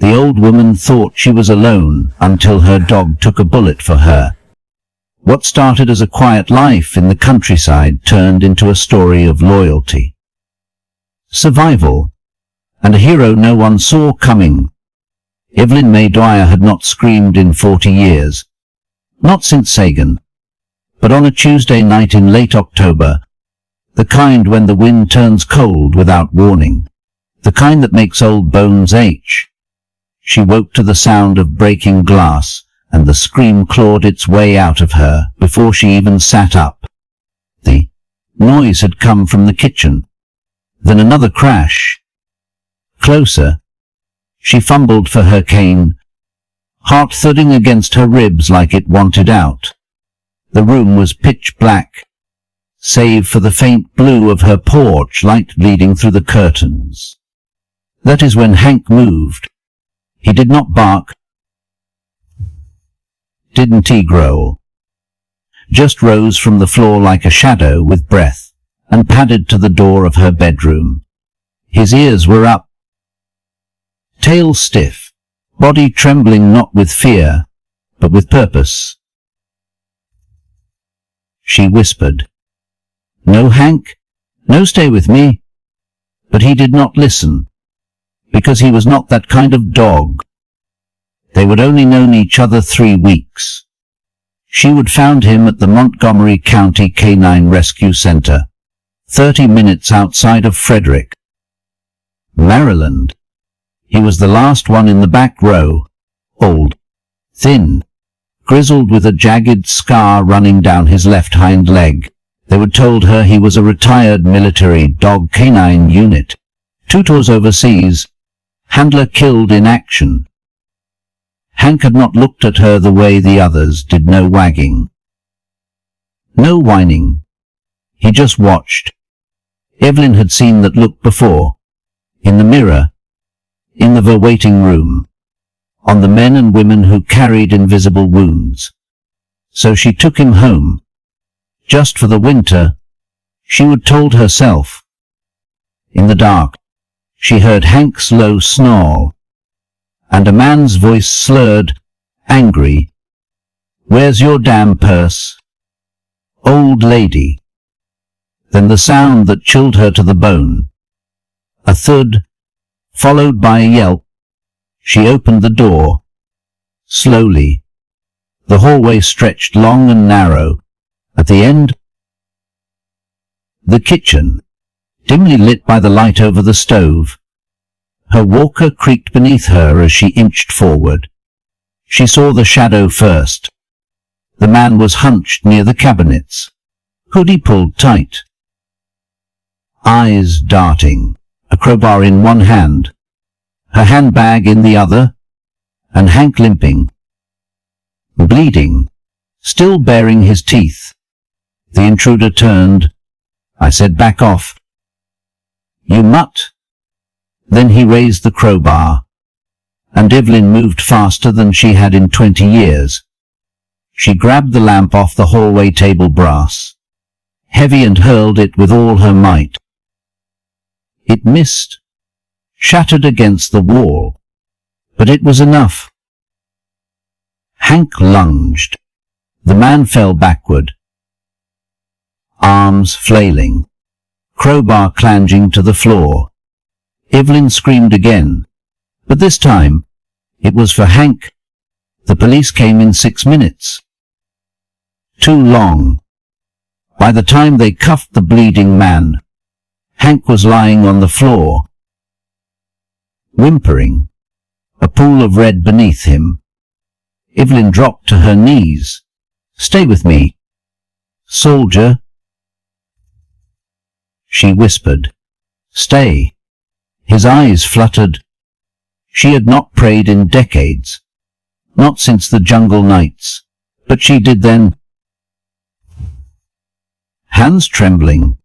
The old woman thought she was alone until her dog took a bullet for her. What started as a quiet life in the countryside turned into a story of loyalty, survival, and a hero no one saw coming. Evelyn May Dwyer had not screamed in 40 years. Not since Sagan. But on a Tuesday night in late October, the kind when the wind turns cold without warning, the kind that makes old bones ache, she woke to the sound of breaking glass, and the scream clawed its way out of her before she even sat up. The noise had come from the kitchen. Then another crash. Closer. She fumbled for her cane, heart thudding against her ribs like it wanted out. The room was pitch black, save for the faint blue of her porch light bleeding through the curtains. That is when Hank moved. He did not bark. Didn't he growl? Just rose from the floor like a shadow with breath, and padded to the door of her bedroom. His ears were up, tail stiff, body trembling not with fear, but with purpose. She whispered, "No, Hank, no, stay with me." But he did not listen, because he was not that kind of dog. They would only known each other 3 weeks. She would found him at the Montgomery County Canine Rescue Center, 30 minutes outside of Frederick, Maryland. He was the last one in the back row, old, thin, grizzled with a jagged scar running down his left hind leg. They would told her he was a retired military dog canine unit. 2 tours overseas, handler killed in action. Hank had not looked at her the way the others did, no wagging, no whining. He just watched. Evelyn had seen that look before, in the mirror, in the waiting room, on the men and women who carried invisible wounds. So she took him home. Just for the winter, she would told herself. In the dark, she heard Hank's low snarl, and a man's voice slurred, angry, "Where's your damn purse, old lady?" Then the sound that chilled her to the bone. A thud, followed by a yelp. She opened the door. Slowly. The hallway stretched long and narrow. At the end, the kitchen, dimly lit by the light over the stove. Her walker creaked beneath her as she inched forward. She saw the shadow first. The man was hunched near the cabinets, hoodie pulled tight, eyes darting, a crowbar in one hand, her handbag in the other, and Hank limping, bleeding, still baring his teeth. The intruder turned. I said, "Back off." "You mutt." Then he raised the crowbar, and Evelyn moved faster than she had in 20 years. She grabbed the lamp off the hallway table brass, heavy, and hurled it with all her might. It missed, shattered against the wall, but it was enough. Hank lunged. The man fell backward, arms flailing, crowbar clanging to the floor. Evelyn screamed again, but this time it was for Hank. The police came in 6 minutes. Too long. By the time they cuffed the bleeding man, Hank was lying on the floor, whimpering, a pool of red beneath him. Evelyn dropped to her knees. "Stay with me, soldier," she whispered. "Stay." His eyes fluttered. She had not prayed in decades, not since the jungle nights, but she did then. Hands trembling,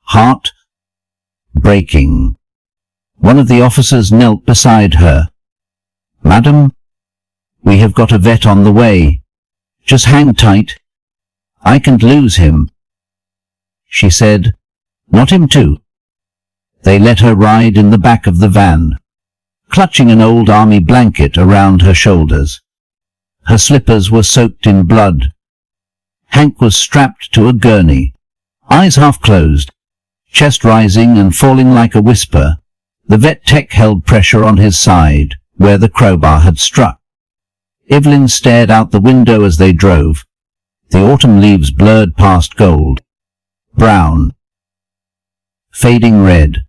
heart breaking. One of the officers knelt beside her. "Madam, we have got a vet on the way. Just hang tight. I can't lose him." She said, "Not him too." They let her ride in the back of the van, clutching an old army blanket around her shoulders. Her slippers were soaked in blood. Hank was strapped to a gurney, eyes half closed, chest rising and falling like a whisper. The vet tech held pressure on his side, where the crowbar had struck. Evelyn stared out the window as they drove. The autumn leaves blurred past gold, brown, fading red.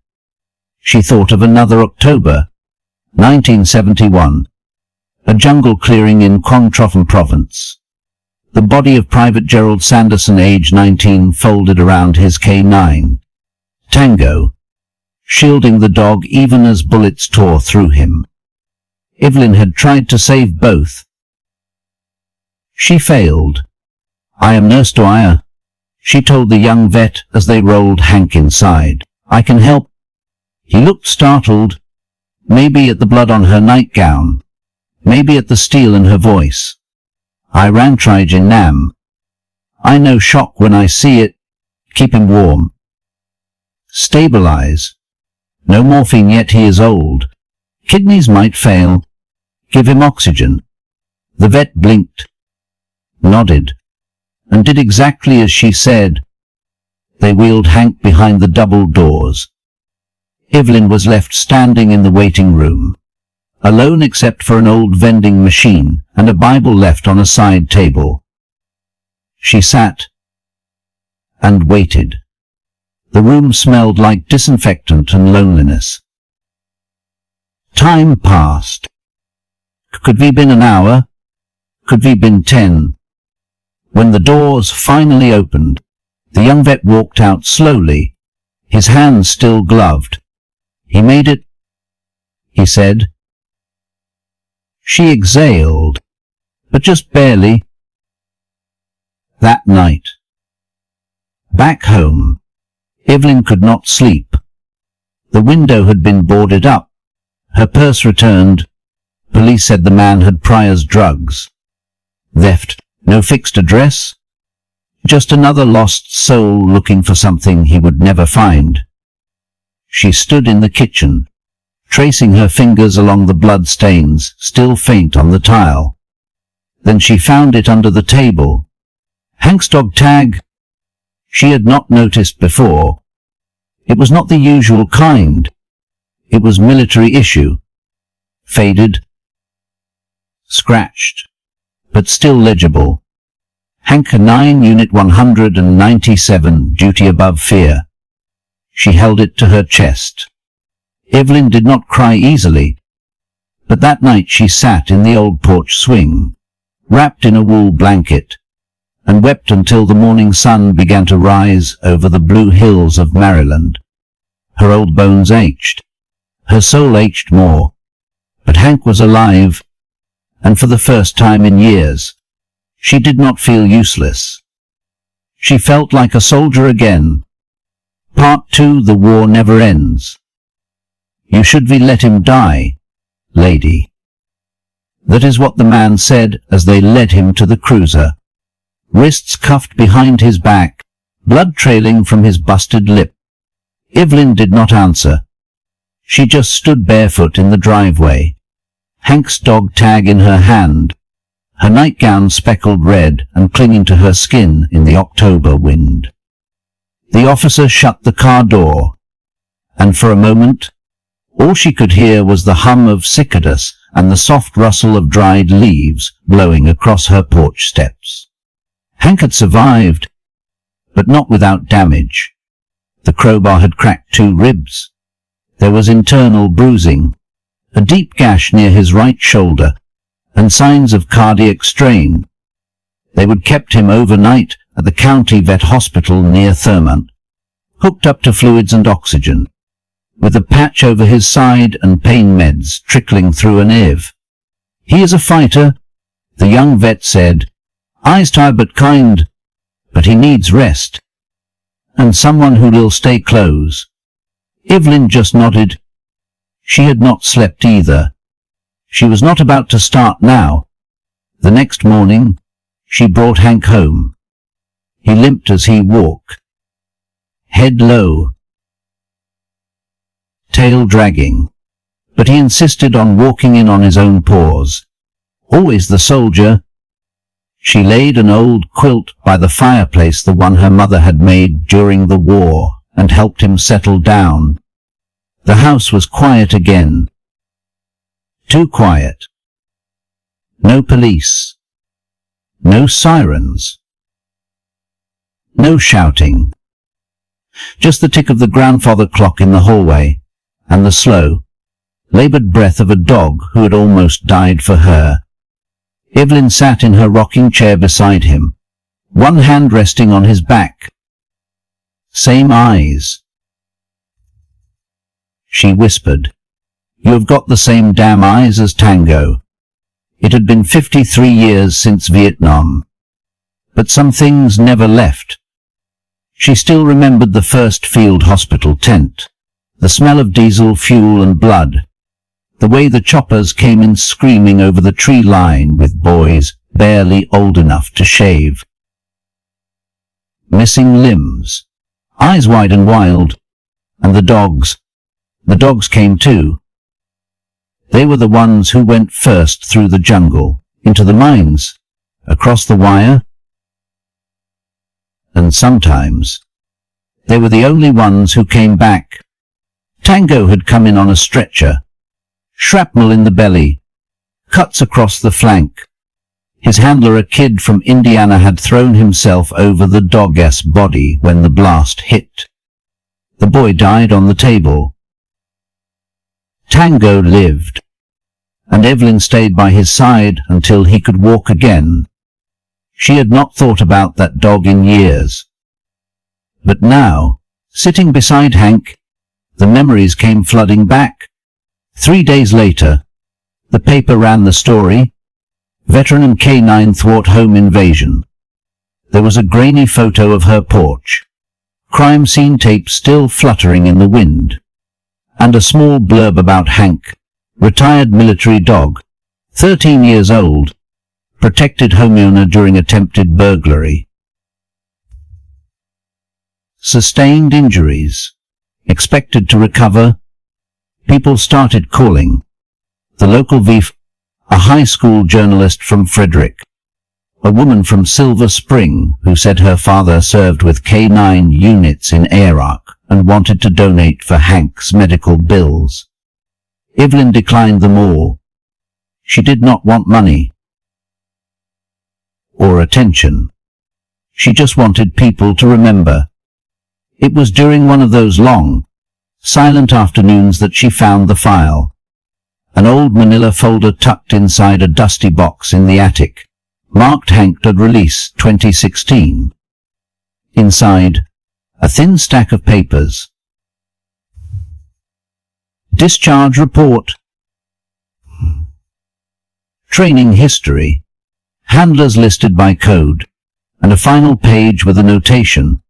She thought of another October, 1971, a jungle clearing in Quang Province. The body of Private Gerald Sanderson, age 19, folded around his K9, Tango, shielding the dog even as bullets tore through him. Evelyn had tried to save both. She failed. "I am Nurse Dwyer," she told the young vet as they rolled Hank inside. "I can help." He looked startled, maybe at the blood on her nightgown, maybe at the steel in her voice. "I ran Trige in Nam. I know shock when I see it. Keep him warm. Stabilize. No morphine yet, he is old. Kidneys might fail. Give him oxygen." The vet blinked, nodded, and did exactly as she said. They wheeled Hank behind the double doors. Evelyn was left standing in the waiting room, alone except for an old vending machine and a Bible left on a side table. She sat and waited. The room smelled like disinfectant and loneliness. Time passed. Could we been an hour? Could we been 10? When the doors finally opened, the young vet walked out slowly, his hands still gloved. "He made it," he said. She exhaled, but just barely. That night, back home, Evelyn could not sleep. The window had been boarded up, her purse returned. Police said the man had Pryor's drugs. Theft, no fixed address. Just another lost soul looking for something he would never find. She stood in the kitchen, tracing her fingers along the blood stains still faint on the tile. Then she found it under the table. Hank's dog tag. She had not noticed before. It was not the usual kind. It was military issue. Faded, scratched, but still legible. Hank 9 Unit 197, duty above fear. She held it to her chest. Evelyn did not cry easily, but that night she sat in the old porch swing, wrapped in a wool blanket, and wept until the morning sun began to rise over the blue hills of Maryland. Her old bones ached. Her soul ached more. But Hank was alive, and for the first time in years, she did not feel useless. She felt like a soldier again. Part 2, the war never ends. "You should we let him die, lady." That is what the man said as they led him to the cruiser. Wrists cuffed behind his back, blood trailing from his busted lip. Evelyn did not answer. She just stood barefoot in the driveway, Hank's dog tag in her hand, her nightgown speckled red and clinging to her skin in the October wind. The officer shut the car door, and for a moment, all she could hear was the hum of cicadas and the soft rustle of dried leaves blowing across her porch steps. Hank had survived, but not without damage. The crowbar had cracked 2 ribs. There was internal bruising, a deep gash near his right shoulder, and signs of cardiac strain. They would kept him overnight at the county vet hospital near Thurmont, hooked up to fluids and oxygen, with a patch over his side and pain meds trickling through an IV. "He is a fighter," the young vet said. "Eyes tired but kind, but he needs rest, and someone who will stay close." Evelyn just nodded. She had not slept either. She was not about to start now. The next morning, she brought Hank home. He limped as he walked, head low, tail dragging, but he insisted on walking in on his own paws. Always the soldier. She laid an old quilt by the fireplace, the one her mother had made during the war, and helped him settle down. The house was quiet again. Too quiet. No police. No sirens. No shouting. Just the tick of the grandfather clock in the hallway, and the slow, laboured breath of a dog who had almost died for her. Evelyn sat in her rocking chair beside him, one hand resting on his back. Same eyes. She whispered, "You have got the same damn eyes as Tango." It had been 53 years since Vietnam, but some things never left. She still remembered the first field hospital tent, the smell of diesel fuel and blood, the way the choppers came in screaming over the tree line with boys barely old enough to shave. Missing limbs, eyes wide and wild, and the dogs came too. They were the ones who went first through the jungle, into the mines, across the wire. And sometimes they were the only ones who came back. Tango had come in on a stretcher, shrapnel in the belly, cuts across the flank. His handler, a kid from Indiana, had thrown himself over the dog's body when the blast hit. The boy died on the table. Tango lived, and Evelyn stayed by his side until he could walk again. She had not thought about that dog in years. But now, sitting beside Hank, the memories came flooding back. 3 days later, the paper ran the story, "Veteran and K9 thwart home invasion." There was a grainy photo of her porch, crime scene tape still fluttering in the wind, and a small blurb about Hank, retired military dog, 13 years old, protected homeowner during attempted burglary. Sustained injuries, expected to recover. People started calling. The local VIF, a high school journalist from Frederick, a woman from Silver Spring who said her father served with K9 units in Iraq and wanted to donate for Hank's medical bills. Evelyn declined them all. She did not want money or attention. She just wanted people to remember. It was during one of those long, silent afternoons that she found the file. An old manila folder tucked inside a dusty box in the attic, marked Hanked Release 2016. Inside, a thin stack of papers. Discharge report. Training history. Handlers listed by code, and a final page with a notation.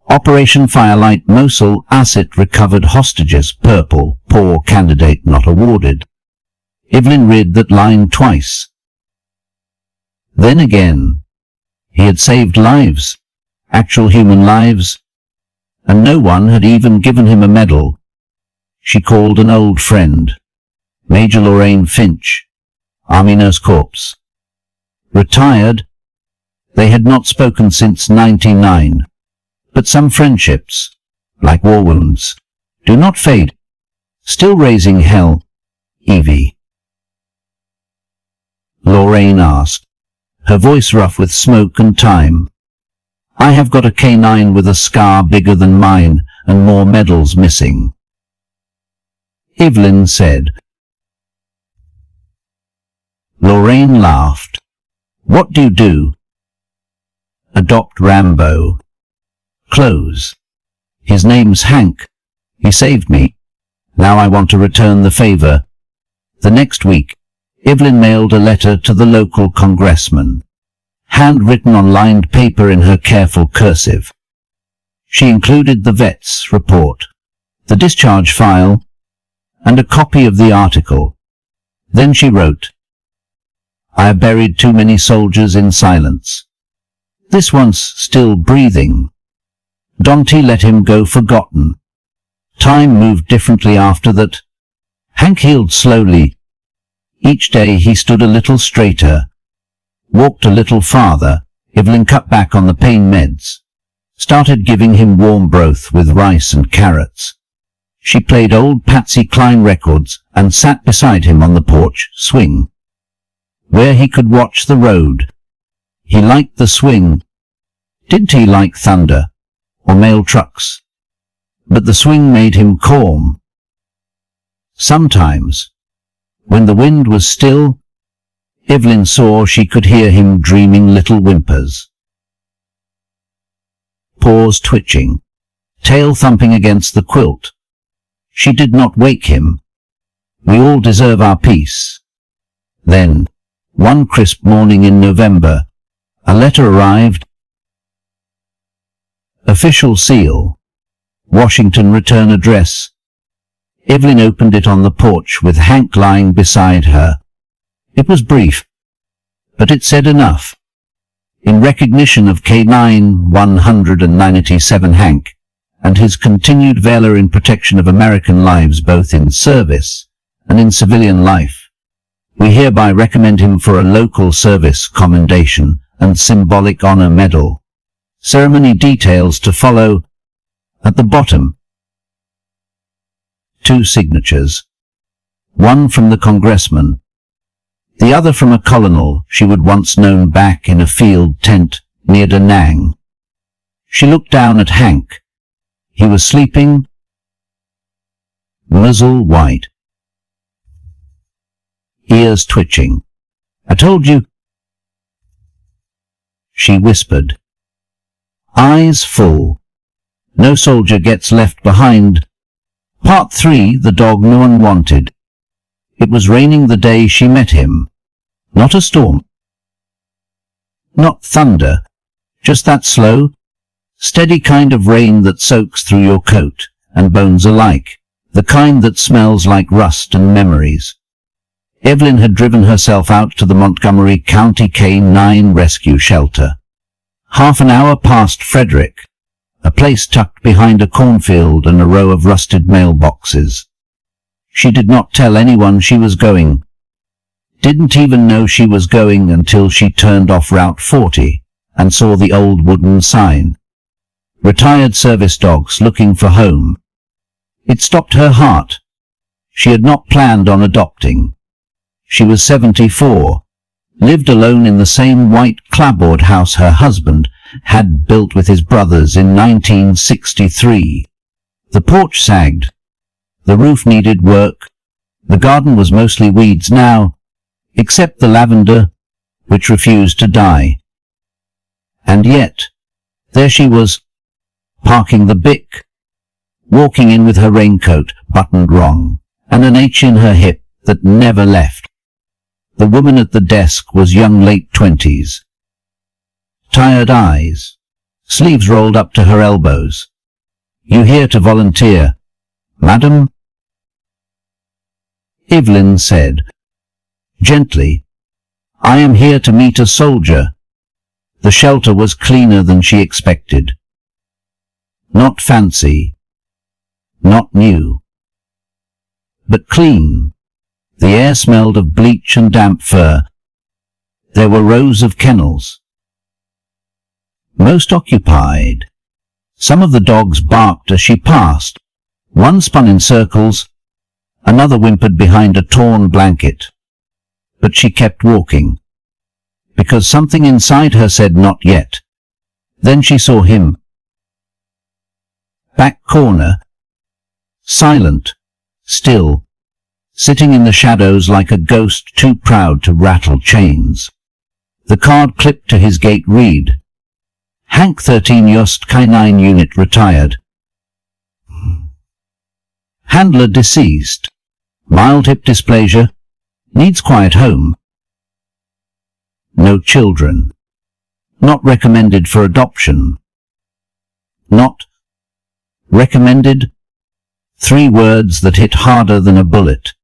Operation Firelight Mosul asset recovered hostages purple, poor candidate not awarded. Evelyn read that line twice. Then again. He had saved lives, actual human lives, and no one had even given him a medal. She called an old friend, Major Lorraine Finch, Army Nurse Corps. Retired. They had not spoken since 99. But some friendships, like war wounds, do not fade. Still raising hell. Evie. Lorraine asked, her voice rough with smoke and time. "I have got a K9 with a scar bigger than mine and more medals missing." Evelyn said. Lorraine laughed. "What do you do?" "Adopt Rambo. Close. His name's Hank. He saved me. Now I want to return the favor." The next week, Evelyn mailed a letter to the local congressman, handwritten on lined paper in her careful cursive. She included the vet's report, the discharge file, and a copy of the article. Then she wrote, "I have buried too many soldiers in silence. This one's still breathing. Dante let him go forgotten. Time moved differently after that. Hank healed slowly. Each day he stood a little straighter, walked a little farther. Evelyn cut back on the pain meds, started giving him warm broth with rice and carrots. She played old Patsy Cline records and sat beside him on the porch swing, where he could watch the road. He liked the swing. Didn't he like thunder or mail trucks? But the swing made him calm. Sometimes, when the wind was still, Evelyn saw she could hear him dreaming little whimpers. Paws twitching, tail thumping against the quilt. She did not wake him. We all deserve our peace. Then, one crisp morning in November, a letter arrived. Official seal. Washington return address. Evelyn opened it on the porch with Hank lying beside her. It was brief, but it said enough. In recognition of K9 197 Hank and his continued valor in protection of American lives both in service and in civilian life, we hereby recommend him for a local service commendation and symbolic honor medal. Ceremony details to follow. At the bottom, 2 signatures, one from the congressman, the other from a colonel she would once known back in a field tent near Da Nang. She looked down at Hank. He was sleeping, muzzle white, ears twitching. I told you, she whispered. Eyes full. No soldier gets left behind. Part 3, the dog no one wanted. It was raining the day she met him. Not a storm. Not thunder. Just that slow, steady kind of rain that soaks through your coat and bones alike. The kind that smells like rust and memories. Evelyn had driven herself out to the Montgomery County K9 rescue shelter. Half an hour past Frederick, a place tucked behind a cornfield and a row of rusted mailboxes. She did not tell anyone she was going. Didn't even know she was going until she turned off Route 40 and saw the old wooden sign. Retired service dogs looking for home. It stopped her heart. She had not planned on adopting. She was 74, lived alone in the same white clapboard house her husband had built with his brothers in 1963. The porch sagged. The roof needed work. The garden was mostly weeds now, except the lavender, which refused to die. And yet, there she was, parking the Bic, walking in with her raincoat buttoned wrong, and an H in her hip that never left. The woman at the desk was young late 20s. Tired eyes, sleeves rolled up to her elbows. You here to volunteer, madam? Evelyn said, gently, I am here to meet a soldier. The shelter was cleaner than she expected. Not fancy, not new, but clean. The air smelled of bleach and damp fur. There were rows of kennels, most occupied. Some of the dogs barked as she passed. One spun in circles, another whimpered behind a torn blanket. But she kept walking, because something inside her said not yet. Then she saw him. Back corner, silent, still, sitting in the shadows like a ghost too proud to rattle chains. The card clipped to his gate read, Hank 13 Yost K9 Unit retired. Handler deceased. Mild hip dysplasia. Needs quiet home. No children. Not recommended for adoption. Not recommended. 3 words that hit harder than a bullet.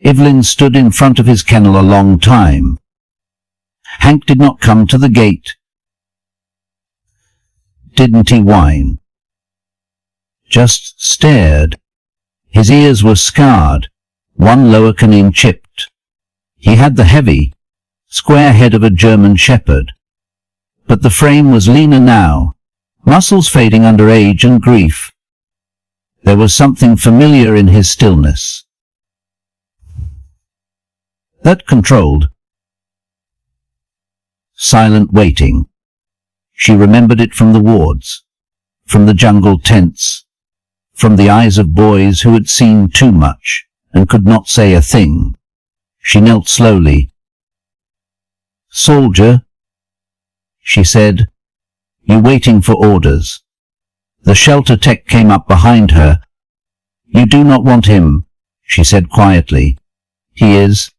Evelyn stood in front of his kennel a long time. Hank did not come to the gate. Didn't he whine? Just stared. His ears were scarred, one lower canine chipped. He had the heavy, square head of a German shepherd, but the frame was leaner now, muscles fading under age and grief. There was something familiar in his stillness. That controlled. Silent waiting. She remembered it from the wards, from the jungle tents, from the eyes of boys who had seen too much and could not say a thing. She knelt slowly. "Soldier," she said, "you waiting for orders?" The shelter tech came up behind her. "You do not want him," she said quietly. "He is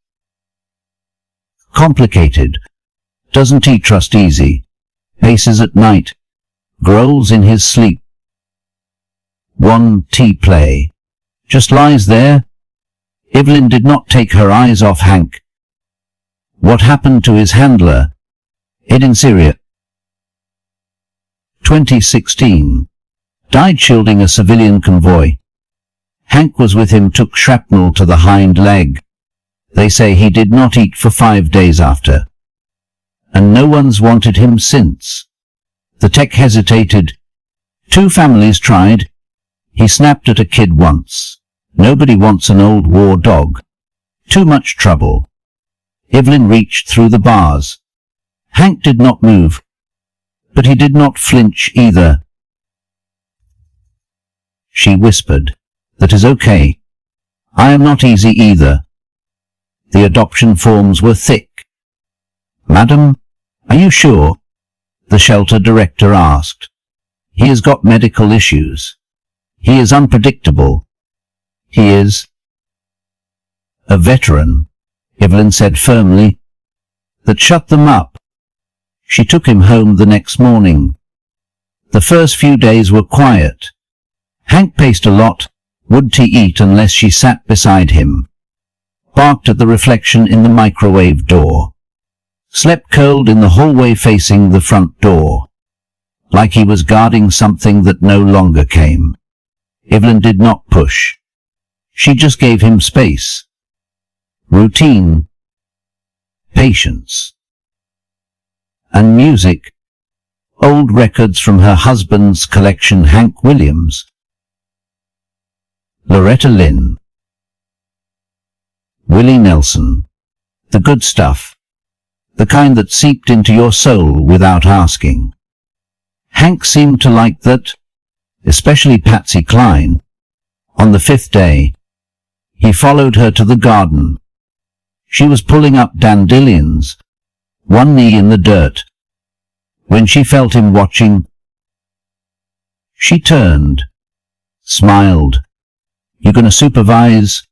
complicated. Doesn't he trust easy? Paces at night. Growls in his sleep. One T-play. Just lies there." Evelyn did not take her eyes off Hank. "What happened to his handler? Ed in Syria. 2016. Died shielding a civilian convoy. Hank was with him, took shrapnel to the hind leg. They say he did not eat for 5 days after. And no one's wanted him since." The tech hesitated. "2 families tried. He snapped at a kid once. Nobody wants an old war dog. Too much trouble." Evelyn reached through the bars. Hank did not move, but he did not flinch either. She whispered, "That is okay. I am not easy either." The adoption forms were thick. "Madam, are you sure?" the shelter director asked. "He has got medical issues. He is unpredictable. He is a veteran," Evelyn said firmly. "That shut them up." She took him home the next morning. The first few days were quiet. Hank paced a lot. Wouldn't he eat unless she sat beside him? Barked at the reflection in the microwave door. Slept curled in the hallway facing the front door, like he was guarding something that no longer came. Evelyn did not push. She just gave him space. Routine. Patience. And music. Old records from her husband's collection, Hank Williams. Loretta Lynn. Willie Nelson. The good stuff. The kind that seeped into your soul without asking. Hank seemed to like that, especially Patsy Cline. On the 5th day, he followed her to the garden. She was pulling up dandelions, one knee in the dirt. When she felt him watching, she turned, smiled. "You gonna supervise?"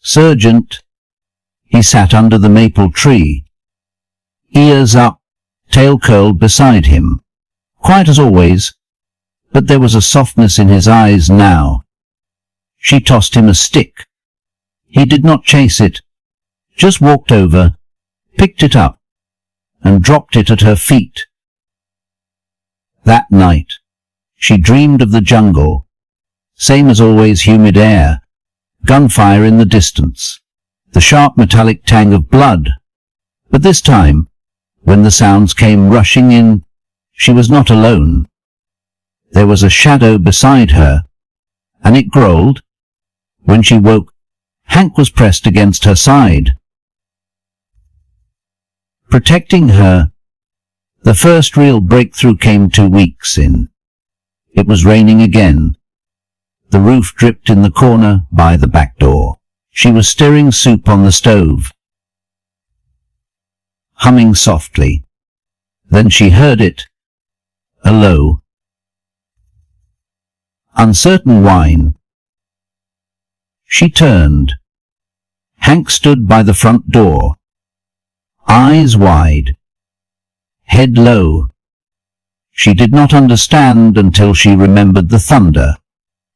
"Sergeant." He sat under the maple tree, ears up, tail curled beside him, quiet as always, but there was a softness in his eyes now. She tossed him a stick. He did not chase it, just walked over, picked it up, and dropped it at her feet. That night, she dreamed of the jungle. Same as always, humid air, gunfire in the distance, the sharp metallic tang of blood. But this time, when the sounds came rushing in, she was not alone. There was a shadow beside her, and it growled. When she woke, Hank was pressed against her side, protecting her. The first real breakthrough came 2 weeks in. It was raining again. The roof dripped in the corner by the back door. She was stirring soup on the stove, humming softly. Then she heard it, a low, uncertain whine. She turned. Hank stood by the front door, eyes wide, head low. She did not understand until she remembered the thunder,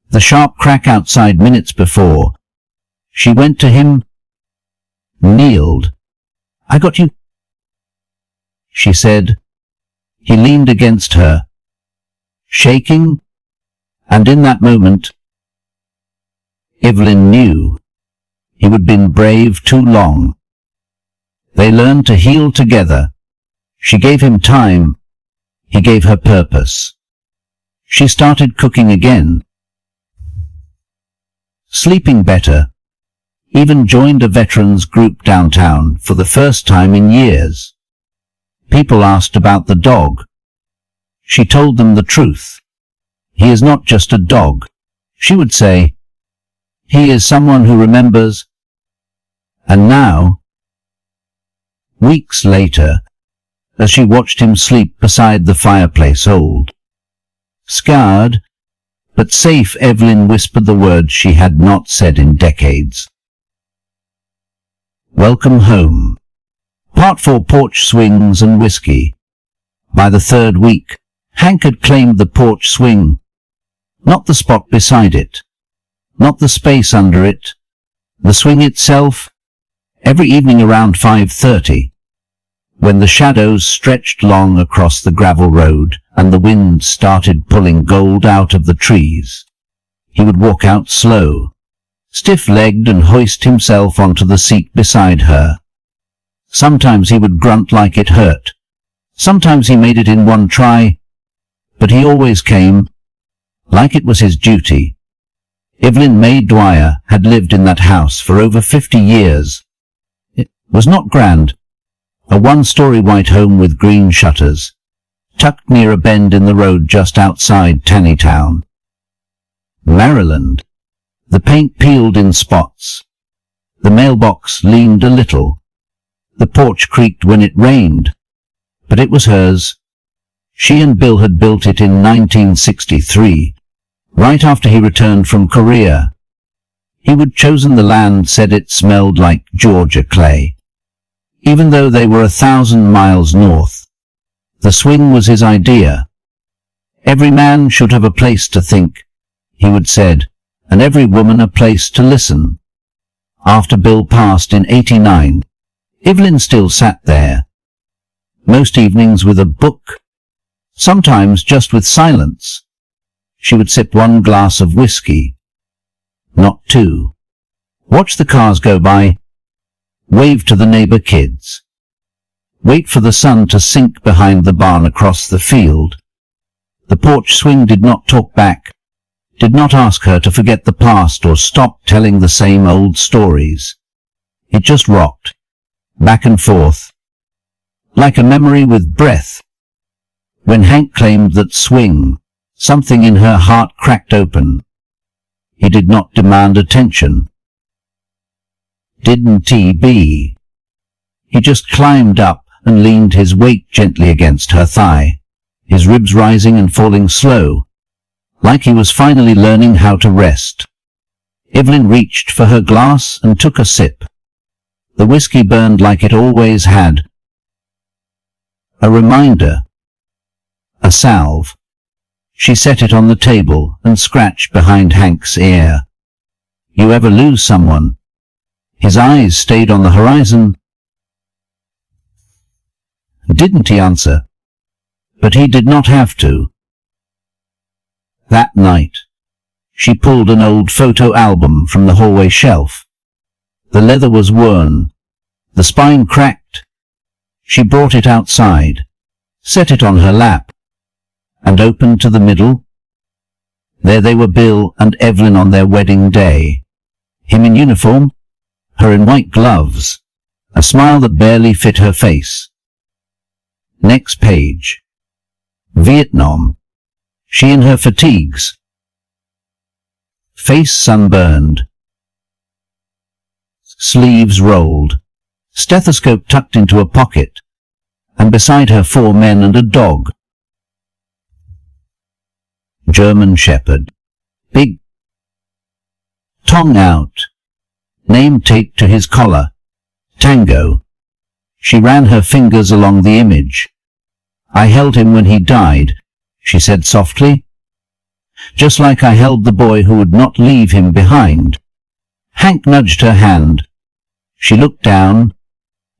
the sharp crack outside minutes before. She went to him, kneeled. "I got you," she said. He leaned against her, shaking, and in that moment, Evelyn knew. He had been brave too long. They learned to heal together. She gave him time. He gave her purpose. She started cooking again, sleeping better, even joined a veterans group downtown for the first time in years. People asked about the dog. She told them the truth. He is not just a dog, she would say. He is someone who remembers. And now, weeks later, as she watched him sleep beside the fireplace, old, scarred, but safe, Evelyn whispered the words she had not said in decades. Welcome home. Part 4. Porch swings and whiskey. By the third week, Hank had claimed the porch swing. Not the spot beside it. Not the space under it. The swing itself. Every evening around 5:30, when the shadows stretched long across the gravel road and the wind started pulling gold out of the trees, he would walk out slow, stiff-legged, and hoist himself onto the seat beside her. Sometimes he would grunt like it hurt. Sometimes he made it in one try, but he always came, like it was his duty. Evelyn May Dwyer had lived in that house for over 50 years. It was not grand. A one-story white home with green shutters, tucked near a bend in the road just outside Tannytown, Maryland. The paint peeled in spots. The mailbox leaned a little. The porch creaked when it rained. But it was hers. She and Bill had built it in 1963, right after he returned from Korea. He who'd chosen the land said it smelled like Georgia clay. Even though they were 1,000 miles north, the swing was his idea. Every man should have a place to think, he would said, and every woman a place to listen. After Bill passed in '89, Evelyn still sat there, most evenings with a book, sometimes just with silence. She would sip one glass of whiskey, not two, watch the cars go by, wave to the neighbor kids, wait for the sun to sink behind the barn across the field. The porch swing did not talk back, did not ask her to forget the past or stop telling the same old stories. It just rocked, back and forth, like a memory with breath. When Hank claimed that swing, something in her heart cracked open. He did not demand attention. Didn't he? He just climbed up and leaned his weight gently against her thigh, his ribs rising and falling slow, like he was finally learning how to rest. Evelyn reached for her glass and took a sip. The whiskey burned like it always had. A reminder. A salve. She set it on the table and scratched behind Hank's ear. You ever lose someone? His eyes stayed on the horizon. Didn't he answer? But he did not have to. That night, she pulled an old photo album from the hallway shelf. The leather was worn, the spine cracked. She brought it outside, set it on her lap, and opened to the middle. There they were, Bill and Evelyn on their wedding day. Him in uniform, her in white gloves, a smile that barely fit her face. Next page. Vietnam. She in her fatigues. Face sunburned. Sleeves rolled. Stethoscope tucked into a pocket. And beside her 4 men and a dog. German Shepherd. Big. Tongue out. Name taped to his collar. Tango. She ran her fingers along the image. I held him when he died, she said softly. Just like I held the boy who would not leave him behind. Hank nudged her hand. She looked down.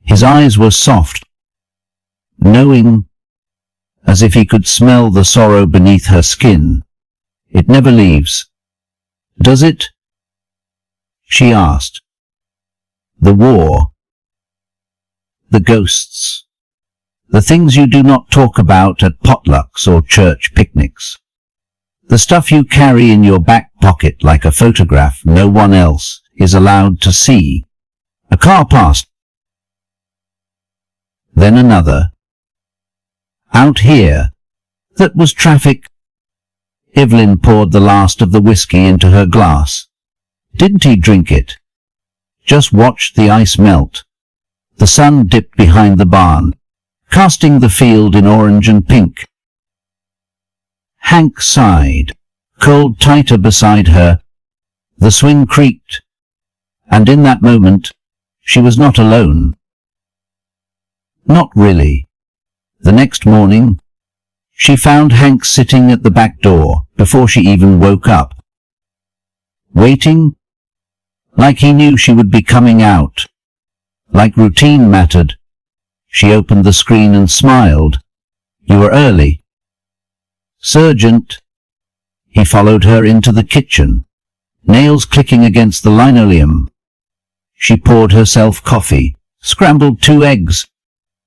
His eyes were soft, knowing, as if he could smell the sorrow beneath her skin. It never leaves. Does it? She asked. The war. The ghosts. The things you do not talk about at potlucks or church picnics. The stuff you carry in your back pocket like a photograph no one else is allowed to see. A car passed. Then another. Out here. That was traffic. Evelyn poured the last of the whiskey into her glass. Didn't he drink it? Just watched the ice melt. The sun dipped behind the barn, casting the field in orange and pink. Hank sighed, curled tighter beside her. The swing creaked, and in that moment, she was not alone. Not really. The next morning, she found Hank sitting at the back door before she even woke up. Waiting, like he knew she would be coming out, like routine mattered. She opened the screen and smiled. You were early. Sergeant. He followed her into the kitchen, nails clicking against the linoleum. She poured herself coffee, scrambled 2 eggs,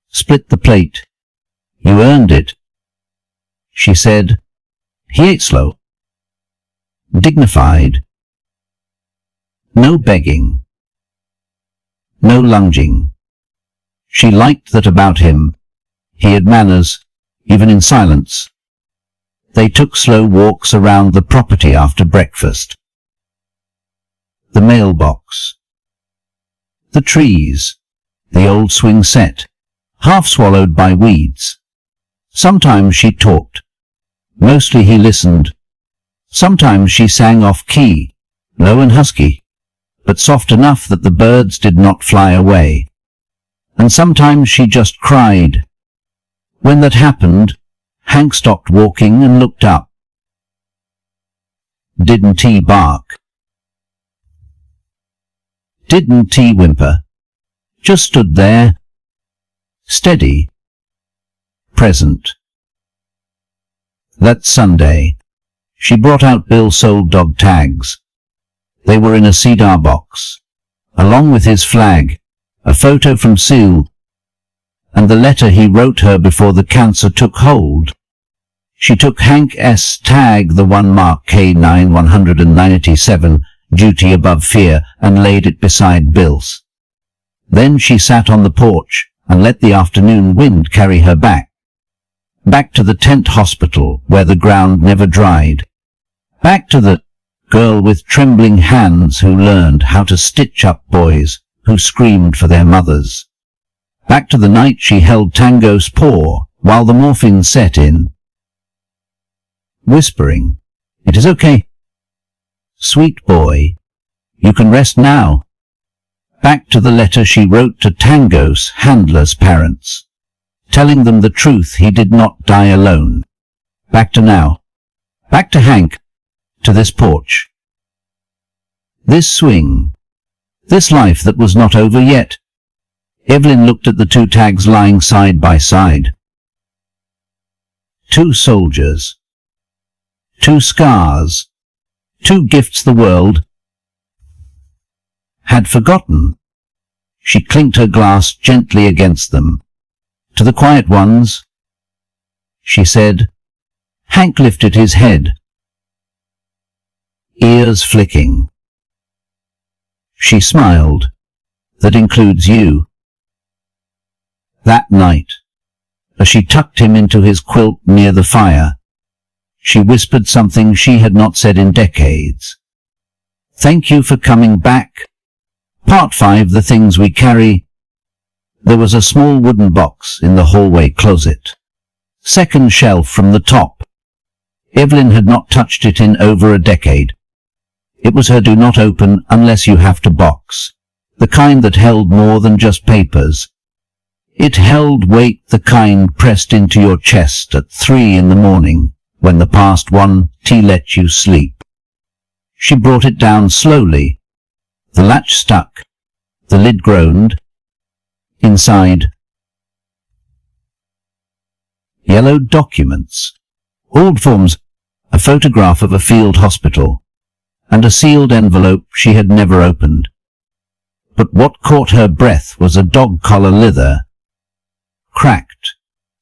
split the plate. You earned it, she said. He ate slow. Dignified. No begging. No lunging. She liked that about him. He had manners, even in silence. They took slow walks around the property after breakfast. The mailbox. The trees. The old swing set, half swallowed by weeds. Sometimes she talked. Mostly he listened. Sometimes she sang off key, low and husky, but soft enough that the birds did not fly away. And sometimes she just cried. When that happened, Hank stopped walking and looked up. Didn't he bark? Didn't he whimper? Just stood there, steady, present. That Sunday, she brought out Bill's sold dog tags. They were in a cedar box, along with his flag, a photo from Sue, and the letter he wrote her before the cancer took hold. She took Hank S. tag, the one marked K9197, duty above fear, and laid it beside Bill's. Then she sat on the porch and let the afternoon wind carry her back to the tent hospital where the ground never dried, back to the girl with trembling hands who learned how to stitch up boys who screamed for their mothers, back to the night she held Tango's paw while the morphine set in, whispering, "It is okay. Sweet boy, you can rest now." Back to the letter she wrote to Tango's handler's parents, telling them the truth, he did not die alone. Back to now. Back to Hank. To this porch. This swing. This life that was not over yet. Evelyn looked at the 2 tags lying side by side. 2 soldiers. 2 scars. 2 gifts the world had forgotten. She clinked her glass gently against them. To the quiet ones, she said. Hank lifted his head, ears flicking. She smiled. That includes you. That night, as she tucked him into his quilt near the fire, she whispered something she had not said in decades. Thank you for coming back. Part 5, The Things We Carry. There was a small wooden box in the hallway closet. Second shelf from the top. Evelyn had not touched it in over a decade. It was her do not open unless you have to box. The kind that held more than just papers. It held weight, the kind pressed into your chest at 3 in the morning, when the past 1 tea let you sleep. She brought it down slowly. The latch stuck. The lid groaned. Inside, yellowed documents, old forms, a photograph of a field hospital, and a sealed envelope she had never opened. but what caught her breath was a dog collar leather. Cracked,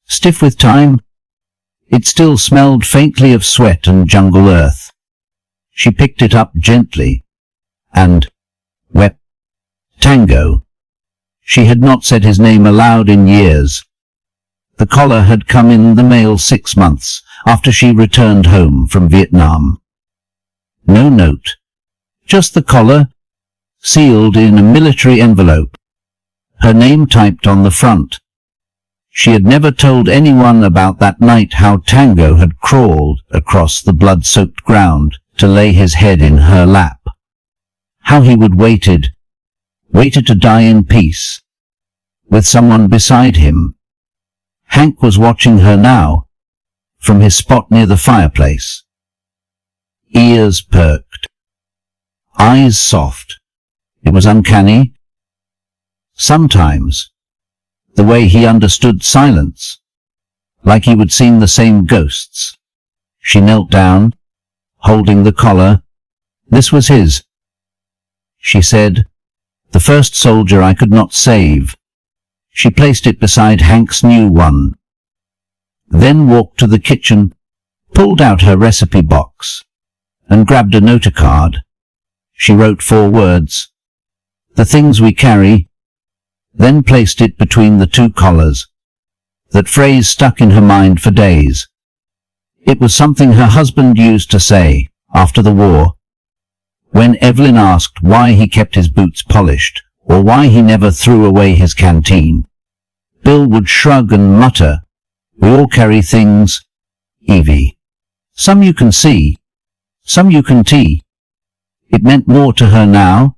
stiff with time, it still smelled faintly of sweat and jungle earth. She picked it up gently and wept. Tango. She had not said his name aloud in years. The collar had come in the mail 6 months after she returned home from Vietnam. No note. Just the collar, sealed in a military envelope. Her name typed on the front. She had never told anyone about that night how Tango had crawled across the blood-soaked ground to lay his head in her lap. How he would waited to die in peace, with someone beside him. Hank was watching her now, from his spot near the fireplace. Ears perked, eyes soft. It was uncanny. Sometimes, the way he understood silence, like he would seen the same ghosts. She knelt down, holding the collar. This was his. She said, "The first soldier I could not save." She placed it beside Hank's new one, then walked to the kitchen, pulled out her recipe box, and grabbed a notacard. She wrote 4 words, "The things we carry," then placed it between the 2 collars. That phrase stuck in her mind for days. It was something her husband used to say after the war. When Evelyn asked why he kept his boots polished, or why he never threw away his canteen, Bill would shrug and mutter, "We all carry things, Evie. Some you can see, some you can tee." It meant more to her now,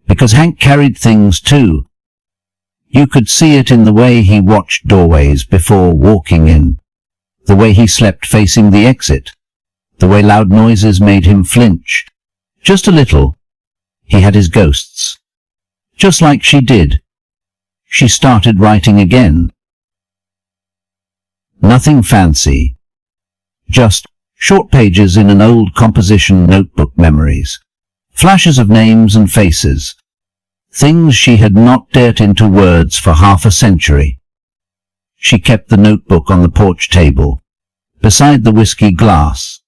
because Hank carried things too. You could see it in the way he watched doorways before walking in, the way he slept facing the exit, the way loud noises made him flinch. Just a little. He had his ghosts. Just like she did. She started writing again. Nothing fancy. Just short pages in an old composition notebook, memories. Flashes of names and faces. Things she had not dared into words for half a century. She kept the notebook on the porch table, beside the whiskey glass.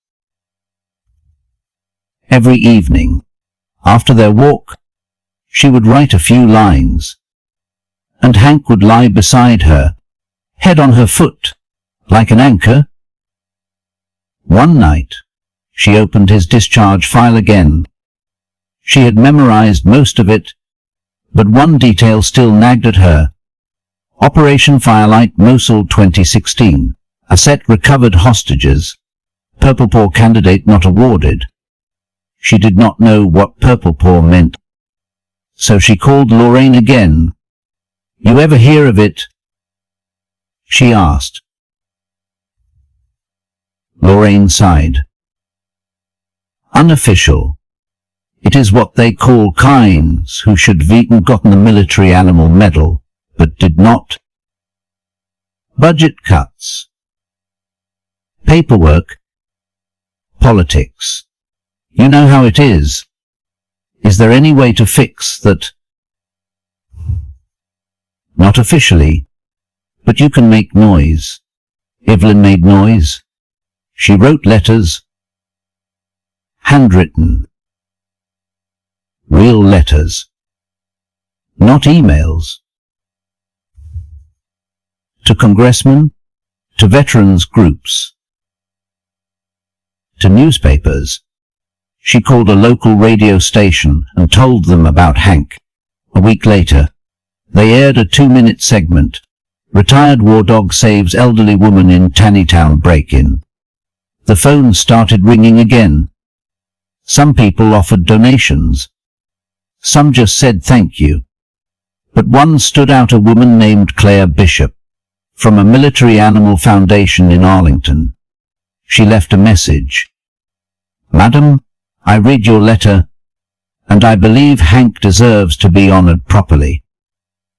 Every evening, after their walk, she would write a few lines, and Hank would lie beside her, head on her foot, like an anchor. One night, she opened his discharge file again. She had memorized most of it, but one detail still nagged at her. Operation Firelight, Mosul 2016. Asset recovered hostages. Purple Paw candidate not awarded. She did not know what Purple Paw meant. So she called Lorraine again. "You ever hear of it?" she asked. Lorraine sighed. "Unofficial. It is what they call kinds who should have gotten the military animal medal, but did not. Budget cuts. Paperwork. Politics. You know how it is. Is there any way to fix that?" "Not officially, but you can make noise." Evelyn made noise. She wrote letters. Handwritten. Real letters. Not emails. To congressmen, to veterans groups, to newspapers. She called a local radio station and told them about Hank. A week later, they aired a 2-minute segment. Retired war dog saves elderly woman in Tannytown break-in. The phone started ringing again. Some people offered donations. Some just said thank you. But one stood out, a woman named Claire Bishop, from a military animal foundation in Arlington. She left a message. "Madam, I read your letter, and I believe Hank deserves to be honored properly.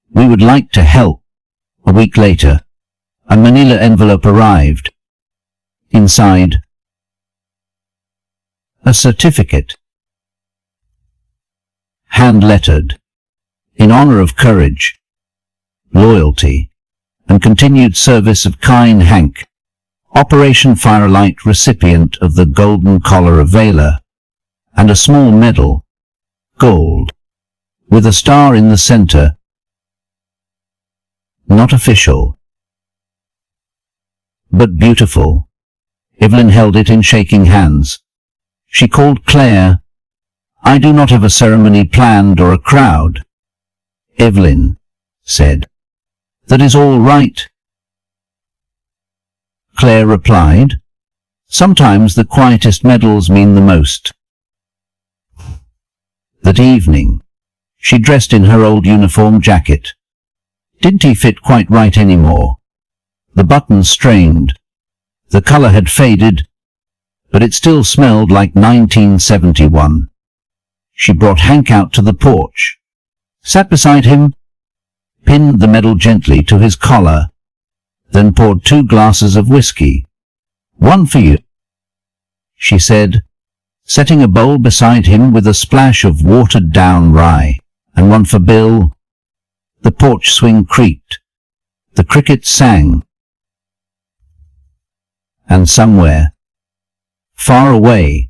We would like to help." A week later, a manila envelope arrived. Inside, a certificate, hand-lettered, in honor of courage, loyalty, and continued service of kind Hank, Operation Firelight recipient of the Golden Collar of Valor, and a small medal, gold, with a star in the center. Not official, but beautiful. Evelyn held it in shaking hands. She called Claire. "I do not have a ceremony planned or a crowd." Evelyn said, "That is all right." Claire replied, "Sometimes the quietest medals mean the most." That evening, she dressed in her old uniform jacket. Didn't he fit quite right anymore? The buttons strained. The color had faded, but it still smelled like 1971. She brought Hank out to the porch, sat beside him, pinned the medal gently to his collar, then poured 2 glasses of whiskey. "One for you," she said, setting a bowl beside him with a splash of watered-down rye, "and one for Bill." The porch swing creaked. The crickets sang. And somewhere, far away,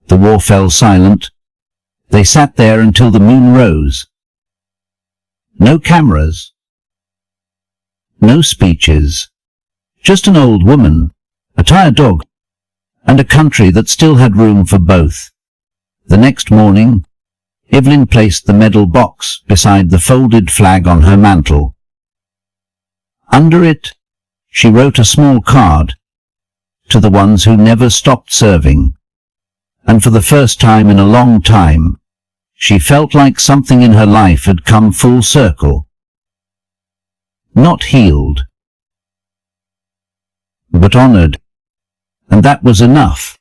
the war fell silent. They sat there until the moon rose. No cameras. No speeches. Just an old woman, a tired dog, and a country that still had room for both. The next morning, Evelyn placed the medal box beside the folded flag on her mantel. Under it, she wrote a small card, "To the ones who never stopped serving." And for the first time in a long time, she felt like something in her life had come full circle. Not healed, but honored. And that was enough.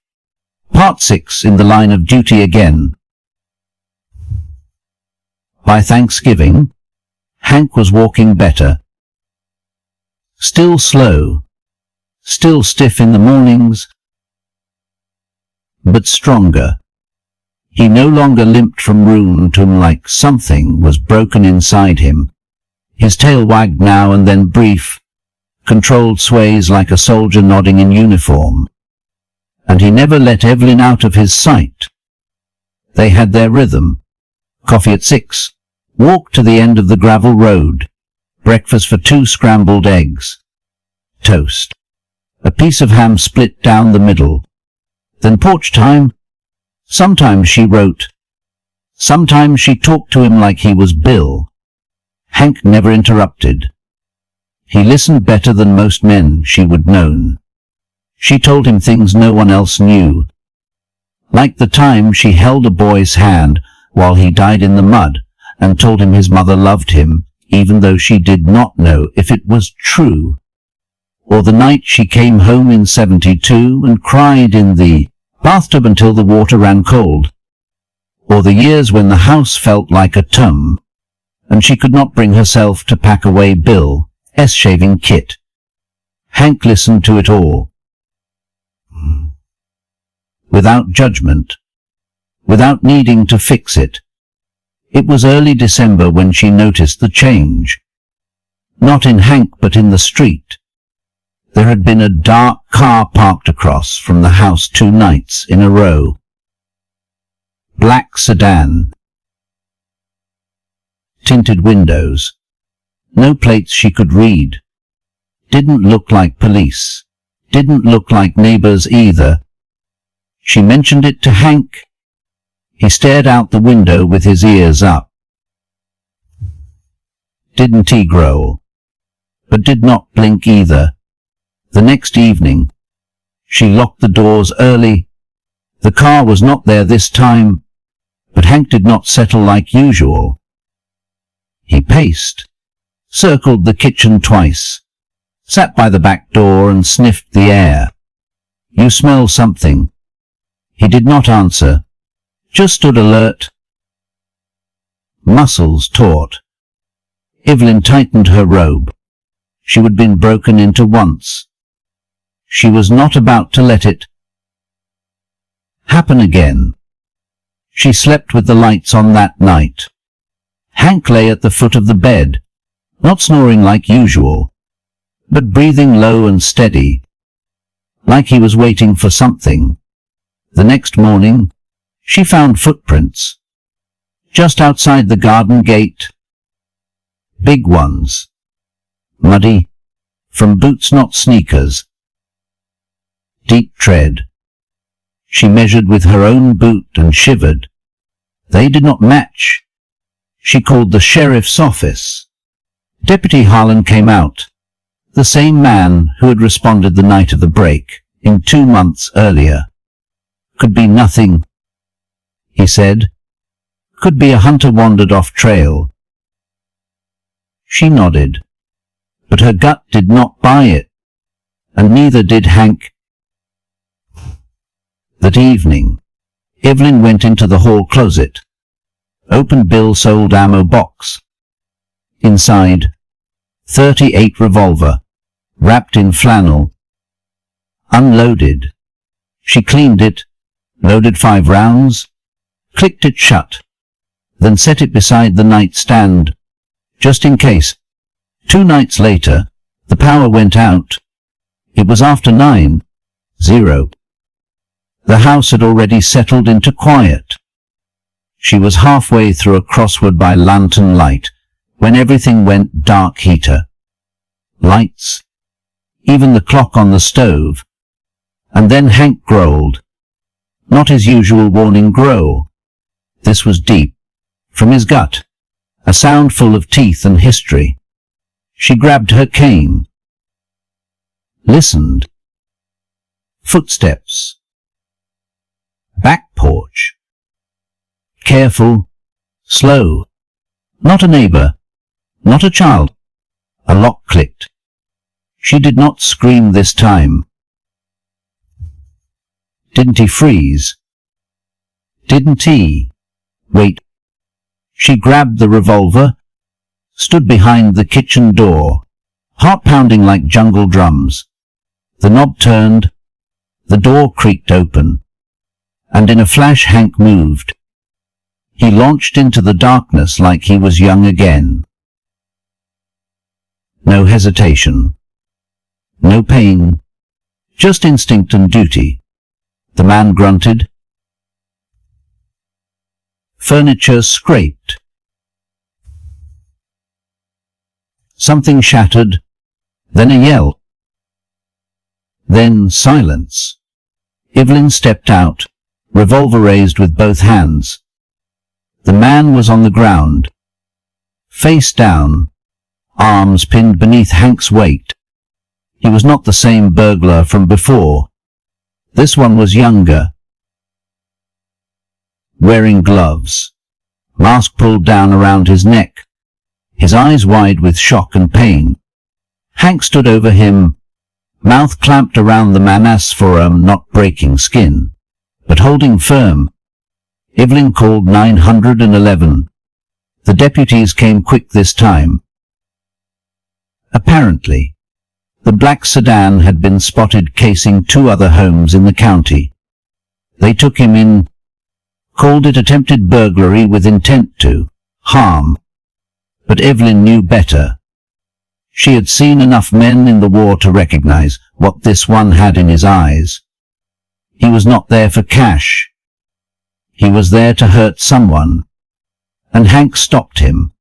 Part 6 in the line of duty again. By Thanksgiving, Hank was walking better. Still slow, still stiff in the mornings, but stronger. He no longer limped from room to room like something was broken inside him. His tail wagged now and then brief, controlled sways like a soldier nodding in uniform. And he never let Evelyn out of his sight. They had their rhythm. Coffee at 6, walk to the end of the gravel road, breakfast for 2 scrambled eggs, toast, a piece of ham split down the middle, then porch time. Sometimes she wrote, sometimes she talked to him like he was Bill. Hank never interrupted. He listened better than most men she would known. She told him things no one else knew, like the time she held a boy's hand while he died in the mud and told him his mother loved him, even though she did not know if it was true. Or the night she came home in 72 and cried in the bathtub until the water ran cold. Or the years when the house felt like a tomb, and she could not bring herself to pack away Bill's shaving kit. Hank listened to it all. Without judgment, without needing to fix it. It was early December when she noticed the change. Not in Hank, but in the street. There had been a dark car parked across from the house 2 nights in a row. Black sedan. Tinted windows. No plates she could read. Didn't look like police. Didn't look like neighbors either. She mentioned it to Hank. He stared out the window with his ears up. Didn't he growl? But did not blink either. The next evening, she locked the doors early. The car was not there this time, but Hank did not settle like usual. He paced, circled the kitchen twice, sat by the back door and sniffed the air. "You smell something." He did not answer, just stood alert. Muscles taut. Evelyn tightened her robe. She had been broken into once. She was not about to let it happen again. She slept with the lights on that night. Hank lay at the foot of the bed, not snoring like usual, but breathing low and steady, like he was waiting for something. The next morning, she found footprints, just outside the garden gate. Big ones. Muddy, from boots not sneakers. Deep tread. She measured with her own boot and shivered. They did not match. She called the sheriff's office. Deputy Harlan came out, the same man who had responded the night of the break, in 2 months earlier. Could be nothing, he said. Could be a hunter wandered off trail. She nodded, but her gut did not buy it, and neither did Hank. That evening, Evelyn went into the hall closet, opened Bill's old ammo box. Inside, .38 revolver, wrapped in flannel. Unloaded. She cleaned it, loaded 5 rounds, clicked it shut, then set it beside the nightstand, just in case. 2 nights later, the power went out. It was after 9:00. The house had already settled into quiet. She was halfway through a crossword by lantern light when everything went dark. Heater, lights, even the clock on the stove. And then Hank growled. Not his usual warning growl. This was deep, from his gut, a sound full of teeth and history. She grabbed her cane. Listened. Footsteps. Back porch. Careful, slow. Not a neighbor, not a child. A lock clicked. She did not scream this time. Didn't he freeze? Didn't he? Wait. She grabbed the revolver, stood behind the kitchen door, heart pounding like jungle drums. The knob turned, the door creaked open, and in a flash Hank moved. He launched into the darkness like he was young again. No hesitation. No pain. Just instinct and duty. The man grunted. Furniture scraped. Something shattered. Then a yell. Then silence. Evelyn stepped out, revolver raised with both hands. The man was on the ground, face down, arms pinned beneath Hank's weight. He was not the same burglar from before. This one was younger. Wearing gloves, mask pulled down around his neck, his eyes wide with shock and pain. Hank stood over him, mouth clamped around the man's forearm, not breaking skin, but holding firm. Evelyn called 911. The deputies came quick this time. Apparently, the black sedan had been spotted casing 2 other homes in the county. They took him in, called it attempted burglary with intent to harm. But Evelyn knew better. She had seen enough men in the war to recognize what this one had in his eyes. He was not there for cash. He was there to hurt someone. And Hank stopped him.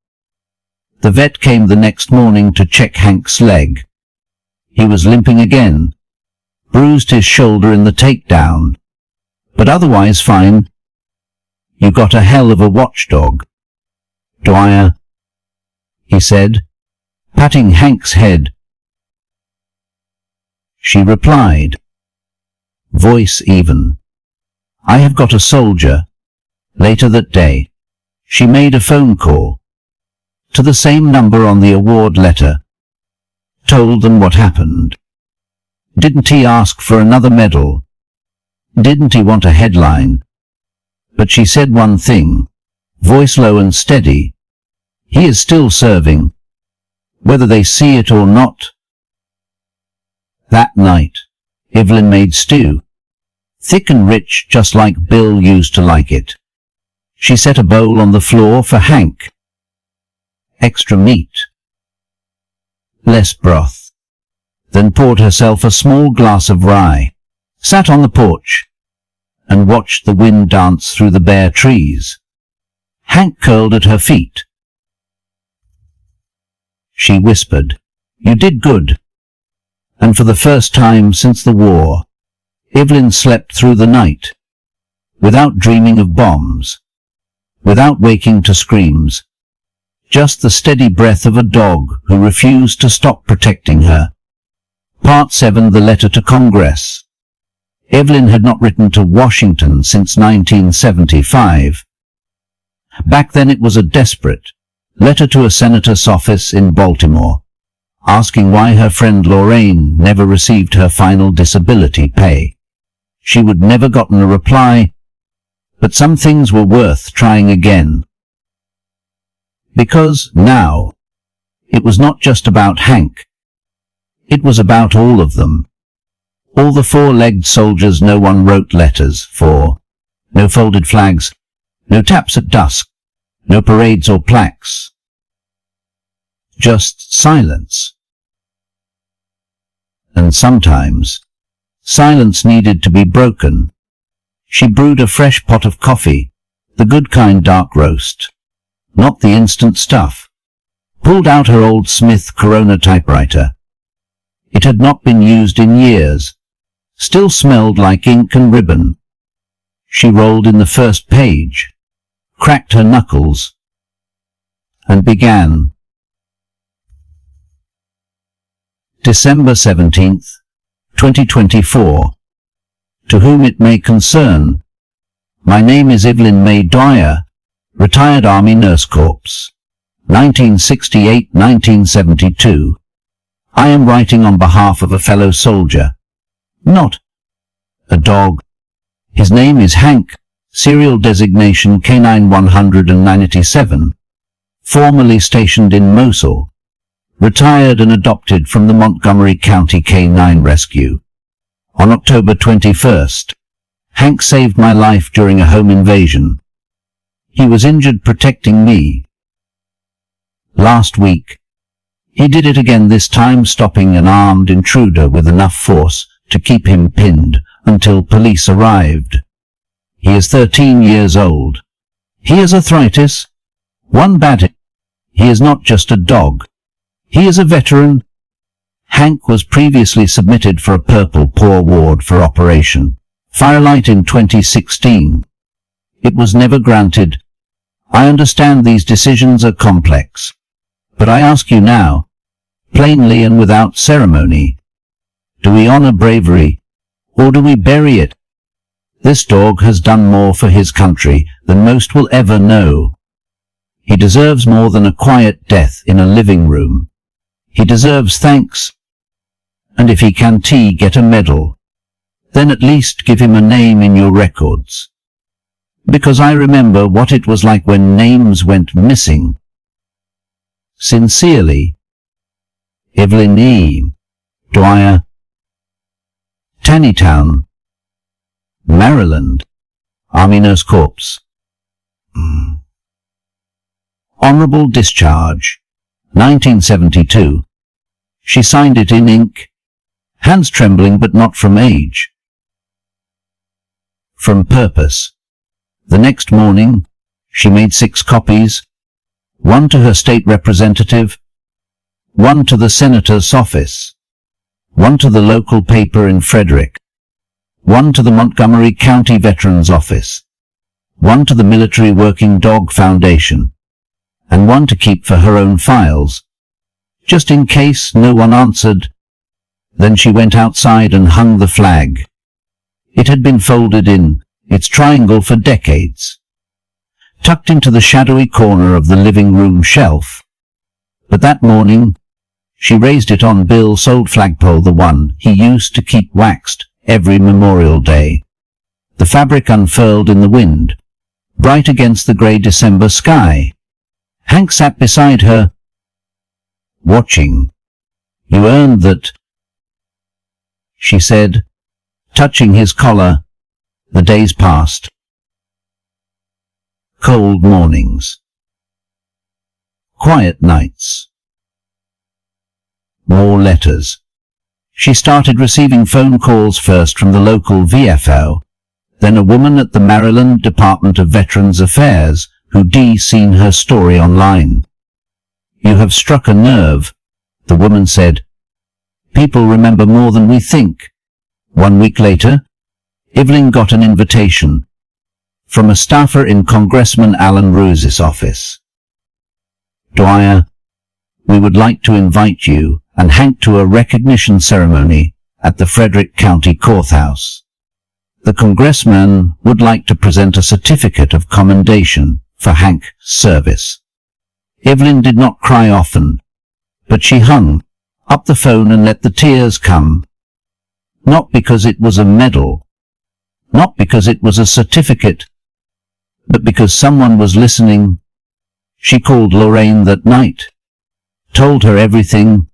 The vet came the next morning to check Hank's leg. He was limping again, bruised his shoulder in the takedown, but otherwise fine. You got a hell of a watchdog, Dwyer, he said, patting Hank's head. She replied, voice even. I have got a soldier. Later that day, she made a phone call to the same number on the award letter, told them what happened. Didn't he ask for another medal? Didn't he want a headline? But she said one thing, voice low and steady. He is still serving, whether they see it or not. That night, Evelyn made stew, thick and rich just like Bill used to like it. She set a bowl on the floor for Hank. extra meat, less broth, then poured herself a small glass of rye, sat on the porch, and watched the wind dance through the bare trees. Hank curled at her feet. She whispered, "You did good." And for the first time since the war, Evelyn slept through the night, without dreaming of bombs, without waking to screams, just the steady breath of a dog who refused to stop protecting her. Part 7. The Letter to Congress. Evelyn had not written to Washington since 1975. Back then it was a desperate letter to a senator's office in Baltimore, asking why her friend Lorraine never received her final disability pay. She would never gotten a reply, but some things were worth trying again. Because now, it was not just about Hank. It was about all of them. All the four-legged soldiers no one wrote letters for. No folded flags, no taps at dusk, no parades or plaques. Just silence. And sometimes, silence needed to be broken. She brewed a fresh pot of coffee, the good kind dark roast, not the instant stuff, pulled out her old Smith Corona typewriter. It had not been used in years, still smelled like ink and ribbon. She rolled in the first page, cracked her knuckles, and began. December 17th, 2024. To whom it may concern, my name is Evelyn May Dwyer, retired Army Nurse Corps, 1968-1972. I am writing on behalf of a fellow soldier, not a dog. His name is Hank, serial designation K9 197, formerly stationed in Mosul, retired and adopted from the Montgomery County K9 Rescue. On October 21st, Hank saved my life during a home invasion. He was injured protecting me. Last week, he did it again, this time stopping an armed intruder with enough force to keep him pinned until police arrived. He is 13 years old. He has arthritis. One bad hit. He is not just a dog. He is a veteran. Hank was previously submitted for a Purple Paw Award for Operation Firelight in 2016. It was never granted. I understand these decisions are complex, but I ask you now, plainly and without ceremony, do we honor bravery, or do we bury it? This dog has done more for his country than most will ever know. He deserves more than a quiet death in a living room. He deserves thanks, and if he can get a medal, then at least give him a name in your records. Because I remember what it was like when names went missing. Sincerely, Evelyn E. Dwyer, Taneytown, Maryland, Army Nurse Corps. Honorable Discharge, 1972. She signed it in ink, hands trembling but not from age. From purpose. The next morning, she made 6 copies, one to her state representative, one to the senator's office, one to the local paper in Frederick, one to the Montgomery County Veterans Office, one to the Military Working Dog Foundation, and one to keep for her own files, just in case no one answered. Then she went outside and hung the flag. It had been folded in its triangle for decades, tucked into the shadowy corner of the living room shelf. But that morning, she raised it on Bill's old flagpole, the one he used to keep waxed every Memorial Day. The fabric unfurled in the wind, bright against the grey December sky. Hank sat beside her, watching. "You earned that," she said, touching his collar. The days passed. Cold mornings. quiet nights. More letters. She started receiving phone calls first from the local VFO, then a woman at the Maryland Department of Veterans Affairs who'd seen her story online. "You have struck a nerve," the woman said. "People remember more than we think." 1 week later, Evelyn got an invitation from a staffer in Congressman Alan Rose's office. "Dwyer, we would like to invite you and Hank to a recognition ceremony at the Frederick County Courthouse. The congressman would like to present a certificate of commendation for Hank's service." Evelyn did not cry often, but she hung up the phone and let the tears come. Not because it was a medal, not because it was a certificate, but because someone was listening. She called Lorraine that night, told her everything.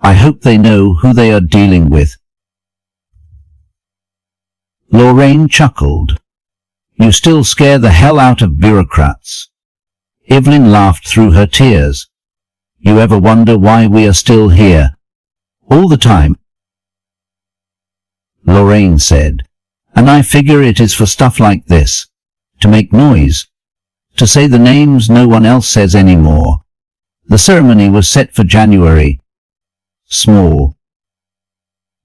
"I hope they know who they are dealing with." Lorraine chuckled. "You still scare the hell out of bureaucrats." Evelyn laughed through her tears. "You ever wonder why we are still here? All the time?" Lorraine said, "And I figure it is for stuff like this, to make noise, to say the names no one else says anymore." The ceremony was set for January. Small,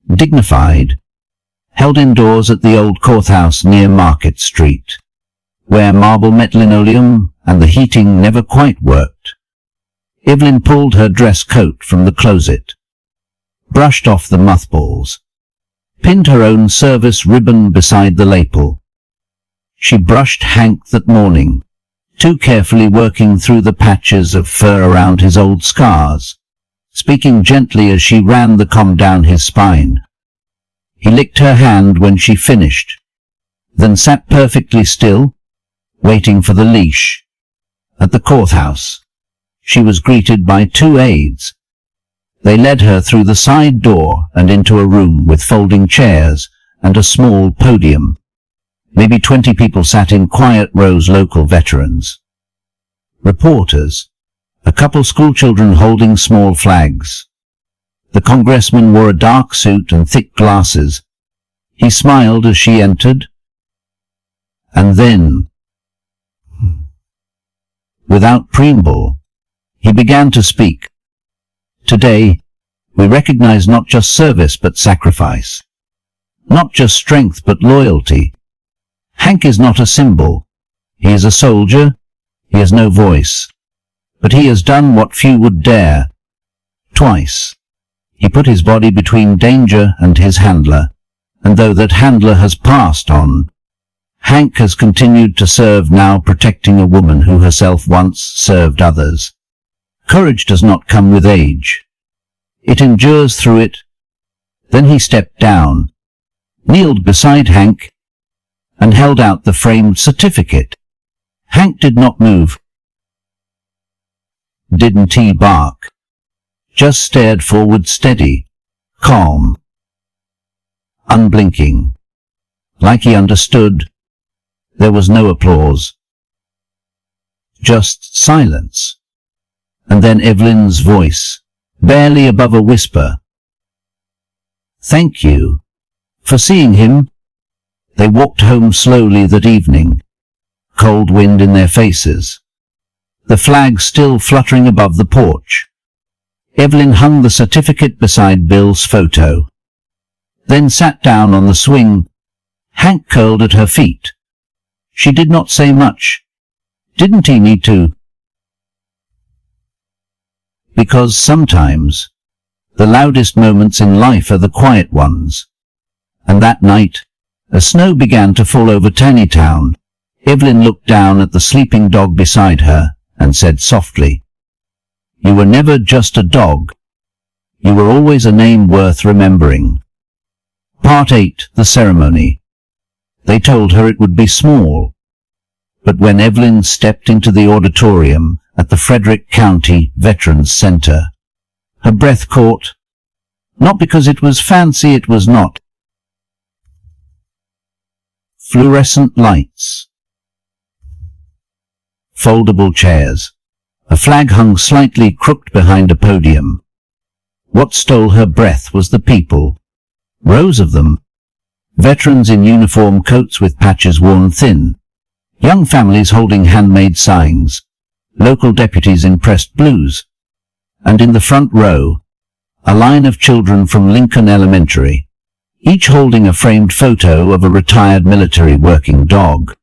dignified, held indoors at the old courthouse near Market Street, where marble met linoleum and the heating never quite worked. Evelyn pulled her dress coat from the closet, brushed off the mothballs, pinned her own service ribbon beside the lapel. She brushed Hank that morning, too carefully working through the patches of fur around his old scars, speaking gently as she ran the comb down his spine. He licked her hand when she finished, then sat perfectly still, waiting for the leash. At the courthouse, she was greeted by 2 aides. They led her through the side door and into a room with folding chairs and a small podium. Maybe 20 people sat in quiet rows, local veterans, reporters, a couple schoolchildren holding small flags. The congressman wore a dark suit and thick glasses. He smiled as she entered. And then, without preamble, he began to speak. "Today, we recognize not just service but sacrifice. Not just strength but loyalty. Hank is not a symbol. He is a soldier. He has no voice. But he has done what few would dare. Twice. He put his body between danger and his handler, and though that handler has passed on, Hank has continued to serve, now protecting a woman who herself once served others. Courage does not come with age. It endures through it." Then he stepped down, kneeled beside Hank, and held out the framed certificate. Hank did not move. Didn't he bark? Just stared forward, steady, calm, unblinking. Like he understood. There was no applause. Just silence. And then Evelyn's voice, barely above a whisper. "Thank you for seeing him." They walked home slowly that evening, cold wind in their faces, the flag still fluttering above the porch. Evelyn hung the certificate beside Bill's photo, then sat down on the swing. Hank curled at her feet. She did not say much. Didn't he need to? Because sometimes the loudest moments in life are the quiet ones. And that night, as snow began to fall over Tannytown, Evelyn looked down at the sleeping dog beside her and said softly, "You were never just a dog. You were always a name worth remembering." Part 8, the ceremony. They told her it would be small. But when Evelyn stepped into the auditorium at the Frederick County Veterans Center, her breath caught. Not because it was fancy, it was not. Fluorescent lights, foldable chairs, A flag hung slightly crooked behind a podium. What stole her breath was the people. Rows of them. Veterans in uniform coats with patches worn thin. Young families holding handmade signs. Local deputies in pressed blues. And in the front row, a line of children from Lincoln Elementary, each holding a framed photo of a retired military working dog.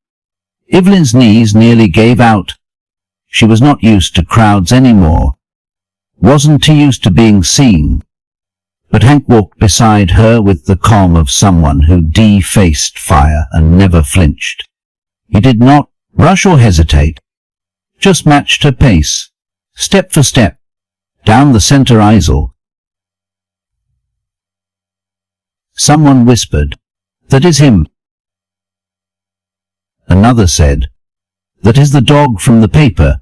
Evelyn's knees nearly gave out. She was not used to crowds anymore. Wasn't too used to being seen. But Hank walked beside her with the calm of someone who defaced fire and never flinched. He did not rush or hesitate, just matched her pace, step for step, down the center aisle. Someone whispered, "That is him." Another said, "That is the dog from the paper."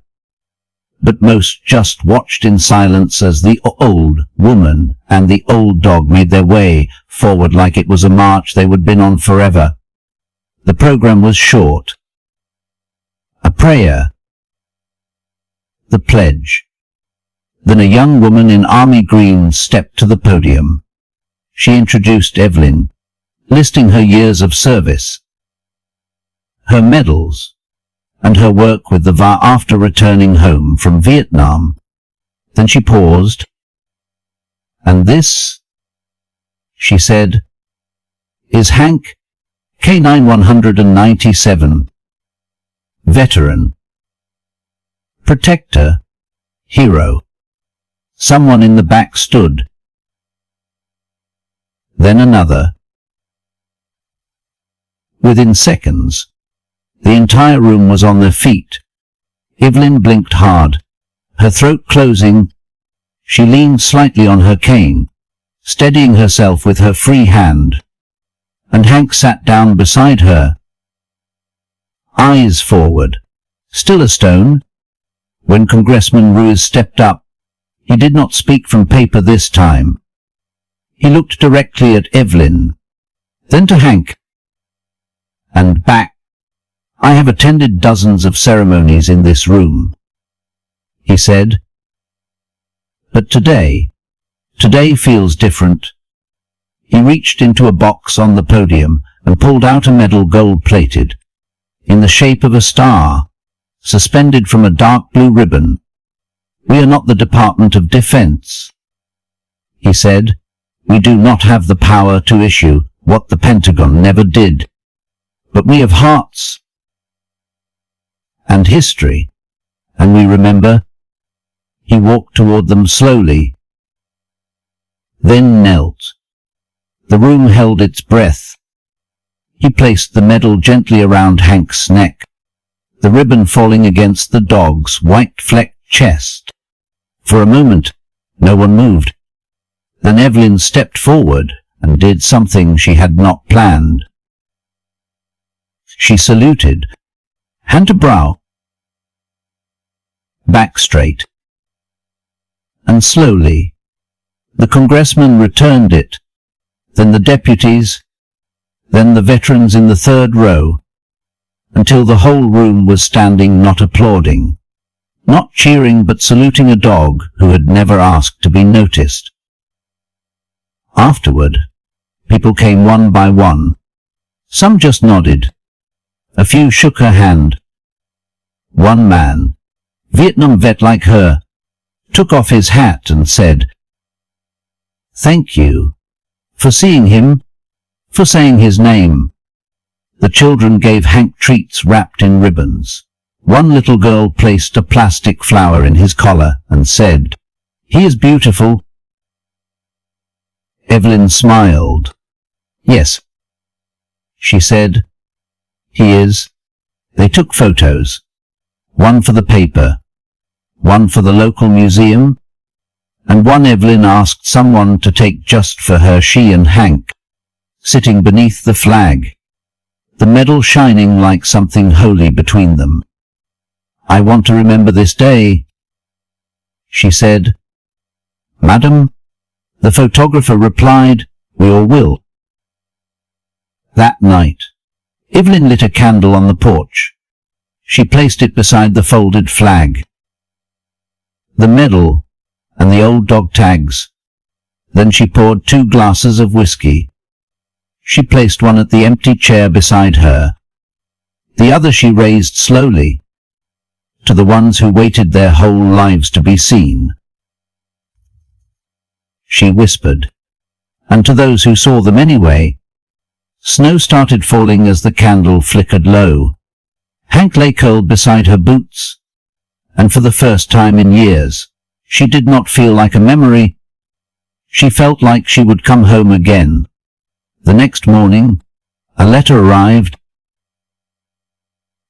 But most just watched in silence as the old woman and the old dog made their way forward like it was a march they would been on forever. The program was short. A prayer. The pledge. Then a young woman in army green stepped to the podium. She introduced Evelyn, listing her years of service, her medals, and her work with the VA after returning home from Vietnam. Then she paused. "And this," she said, "is Hank, K9 197. Veteran. Protector. Hero." Someone in the back stood. Then another. Within seconds, the entire room was on their feet. Evelyn blinked hard, her throat closing. She leaned slightly on her cane, steadying herself with her free hand, and Hank sat down beside her, eyes forward, still a stone. When Congressman Ruiz stepped up, he did not speak from paper this time. He looked directly at Evelyn, then to Hank, and back. "I have attended dozens of ceremonies in this room," he said. "But today feels different." He reached into a box on the podium and pulled out a medal gold-plated, in the shape of a star, suspended from a dark blue ribbon. "We are not the Department of Defense," he said. "We do not have the power to issue what the Pentagon never did. But we have hearts and history, and we remember." He walked toward them slowly, then knelt. The room held its breath. He placed the medal gently around Hank's neck, the ribbon falling against the dog's white-flecked chest. For a moment, no one moved. Then Evelyn stepped forward and did something she had not planned. She saluted, hand to brow, back straight, and slowly the congressman returned it, then the deputies, then the veterans in the third row, until the whole room was standing, not applauding, not cheering, but saluting a dog who had never asked to be noticed. Afterward, people came one by one. Some just nodded. A few shook her hand. One man, Vietnam vet like her, took off his hat and said, "Thank you for seeing him, for saying his name." The children gave Hank treats wrapped in ribbons. One little girl placed a plastic flower in his collar and said, "He is beautiful." Evelyn smiled. "Yes," she said, "he is." They took photos, one for the paper, one for the local museum, and one Evelyn asked someone to take just for her. She and Hank, sitting beneath the flag, the medal shining like something holy between them. "I want to remember this day," she said. "Madam," the photographer replied, "we all will." That night, Evelyn lit a candle on the porch. She placed it beside the folded flag. the medal, and the old dog tags. Then she poured 2 glasses of whiskey. She placed one at the empty chair beside her. The other she raised slowly, to the ones who waited their whole lives to be seen. She whispered, and to those who saw them anyway. Snow started falling as the candle flickered low. Hank lay curled beside her boots, and for the first time in years, she did not feel like a memory. She felt like she would come home again. The next morning, a letter arrived.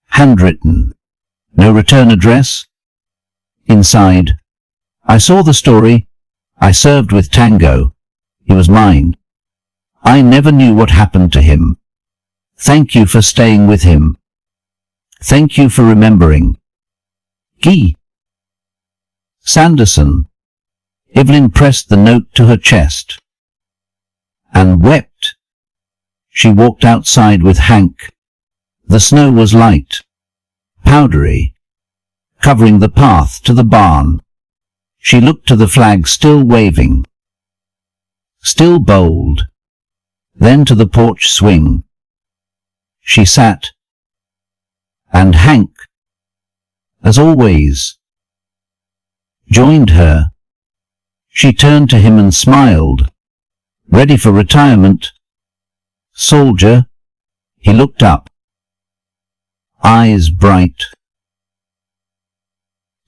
Handwritten. No return address. Inside, I saw the story. I served with Tango. He was mine. I never knew what happened to him. Thank you for staying with him. Thank you for remembering. Guy. Sanderson. Evelyn pressed the note to her chest and wept. She walked outside with Hank. The snow was light, powdery, covering the path to the barn. She looked to the flag still waving, still bold, then to the porch swing. She sat, and Hank, as always, joined her. She turned to him and smiled, ready for retirement. Soldier, he looked up, eyes bright,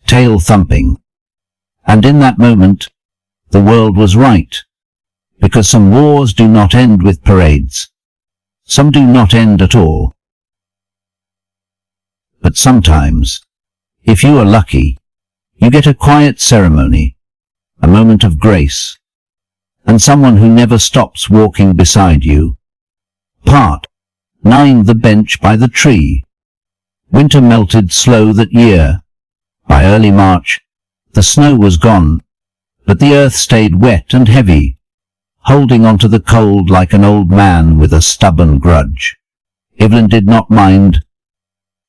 tail thumping, and in that moment, the world was right, because some wars do not end with parades. Some do not end at all. But sometimes, if you are lucky, you get a quiet ceremony, a moment of grace, and someone who never stops walking beside you. Part 9. The bench by the tree. Winter melted slow that year. By early March, the snow was gone, but the earth stayed wet and heavy, holding on to the cold like an old man with a stubborn grudge. Evelyn did not mind.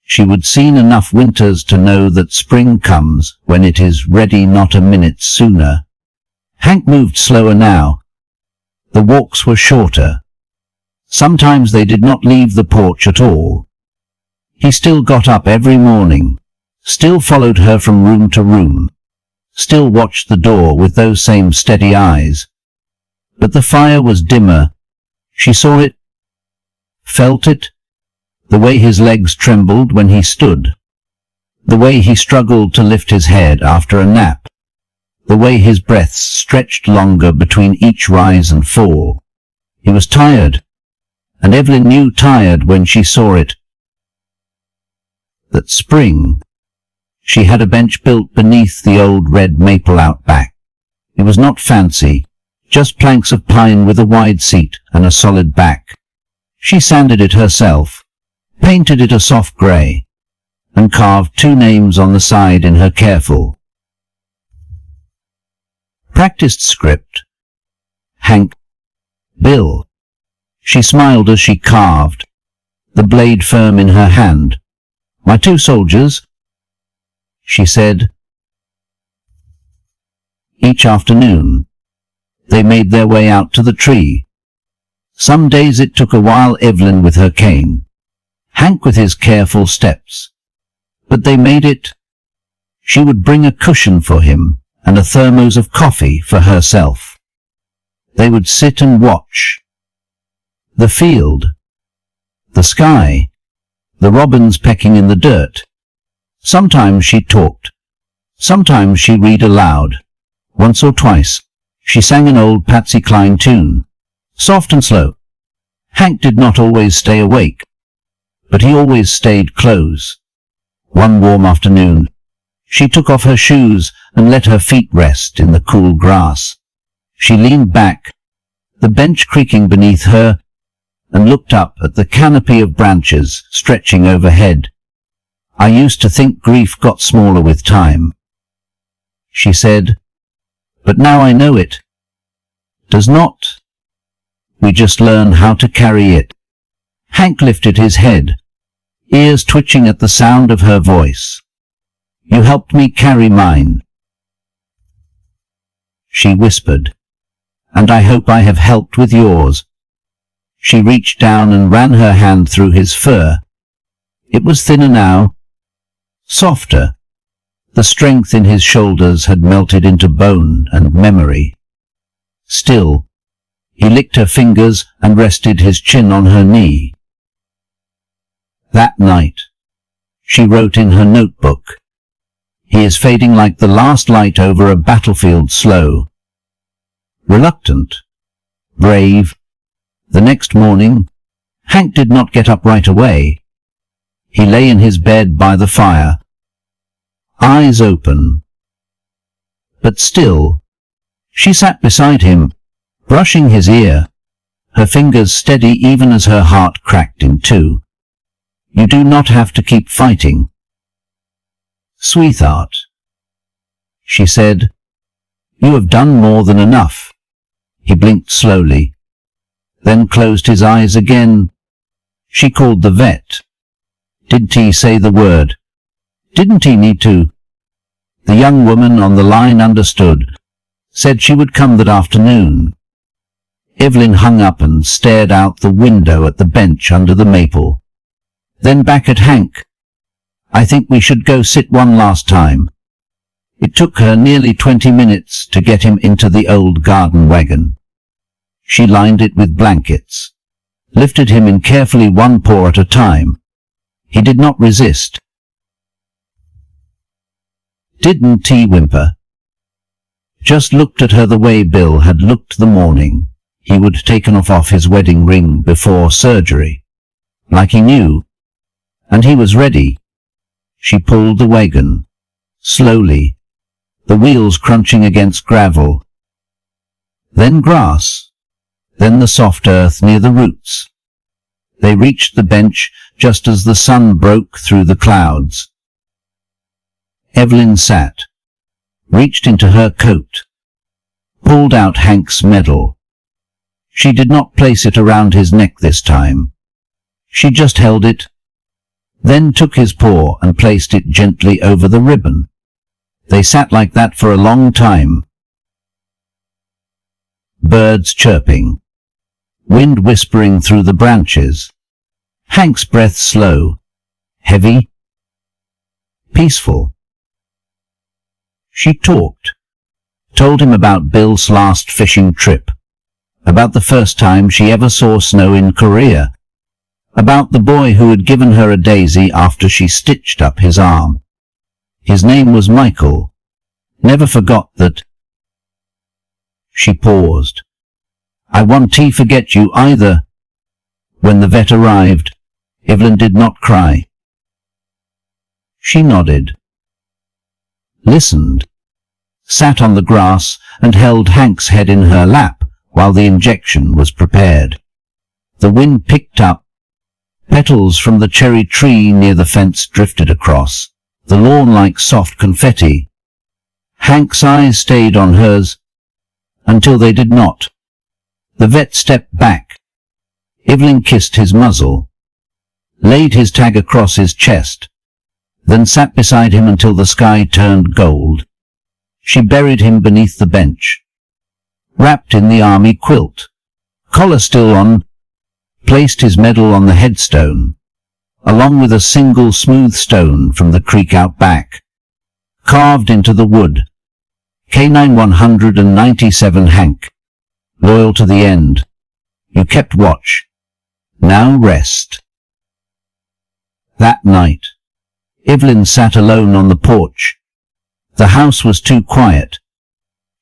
She would seen enough winters to know that spring comes when it is ready, not a minute sooner. Hank moved slower now. The walks were shorter. Sometimes they did not leave the porch at all. He still got up every morning, still followed her from room to room, still watched the door with those same steady eyes. But the fire was dimmer. She saw it, felt it, the way his legs trembled when he stood, the way he struggled to lift his head after a nap, the way his breaths stretched longer between each rise and fall. He was tired, and Evelyn knew tired when she saw it. That spring, she had a bench built beneath the old red maple out back. It was not fancy, just planks of pine with a wide seat and a solid back. She sanded it herself, painted it a soft grey, and carved 2 names on the side in her careful, practiced script. Hank, Bill. She smiled as she carved, the blade firm in her hand. My 2 soldiers, she said. Each afternoon, they made their way out to the tree. Some days it took a while, Evelyn with her cane, Hank with his careful steps. But they made it. She would bring a cushion for him and a thermos of coffee for herself. They would sit and watch. The field, the sky, the robins pecking in the dirt. Sometimes she talked. Sometimes she read aloud. Once or twice, she sang an old Patsy Cline tune, soft and slow. Hank did not always stay awake, but he always stayed close. One warm afternoon, she took off her shoes and let her feet rest in the cool grass. She leaned back, the bench creaking beneath her, and looked up at the canopy of branches stretching overhead. I used to think grief got smaller with time, she said, but now I know it does not. We just learn how to carry it. Hank lifted his head, ears twitching at the sound of her voice. You helped me carry mine. she whispered, "and I hope I have helped with yours." She reached down and ran her hand through his fur. It was thinner now, softer. The strength in his shoulders had melted into bone and memory. Still, he licked her fingers and rested his chin on her knee. That night, she wrote in her notebook, "He is fading like the last light over a battlefield slow." Reluctant, brave. The next morning, Hank did not get up right away. He lay in his bed by the fire, eyes open. But still, she sat beside him, brushing his ear, her fingers steady even as her heart cracked in two. "You do not have to keep fighting, sweetheart," she said. "You have done more than enough." He blinked slowly, then closed his eyes again. She called the vet. Didn't he say the word? Didn't he need to? The young woman on the line understood, said she would come that afternoon. Evelyn hung up and stared out the window at the bench under the maple. Then back at Hank. "I think we should go sit one last time." It took her nearly 20 minutes to get him into the old garden wagon. She lined it with blankets, lifted him in carefully one paw at a time. He did not resist. Didn't he whimper? Just looked at her the way Bill had looked the morning he would taken off his wedding ring before surgery. Like he knew, and he was ready. She pulled the wagon, slowly, the wheels crunching against gravel. Then grass. Then the soft earth near the roots. They reached the bench just as the sun broke through the clouds. Evelyn sat, reached into her coat, pulled out Hank's medal. She did not place it around his neck this time. She just held it, then took his paw and placed it gently over the ribbon. They sat like that for a long time. Birds chirping, wind whispering through the branches, Hank's breath slow, heavy, peaceful. She talked, told him about Bill's last fishing trip, about the first time she ever saw snow in Korea, about the boy who had given her a daisy after she stitched up his arm. His name was Michael. Never forgot that. She paused. "I won't forget you either." When the vet arrived, Evelyn did not cry. She nodded, listened, sat on the grass and held Hank's head in her lap while the injection was prepared. The wind picked up. Petals from the cherry tree near the fence drifted across the lawn like soft confetti. Hank's eyes stayed on hers until they did not. The vet stepped back. Evelyn kissed his muzzle, laid his tag across his chest, then sat beside him until the sky turned gold. She buried him beneath the bench, wrapped in the army quilt, collar still on, placed his medal on the headstone, along with a single smooth stone from the creek out back, carved into the wood. K9 197 Hank, loyal to the end. You kept watch. Now rest. That night, Evelyn sat alone on the porch. The house was too quiet.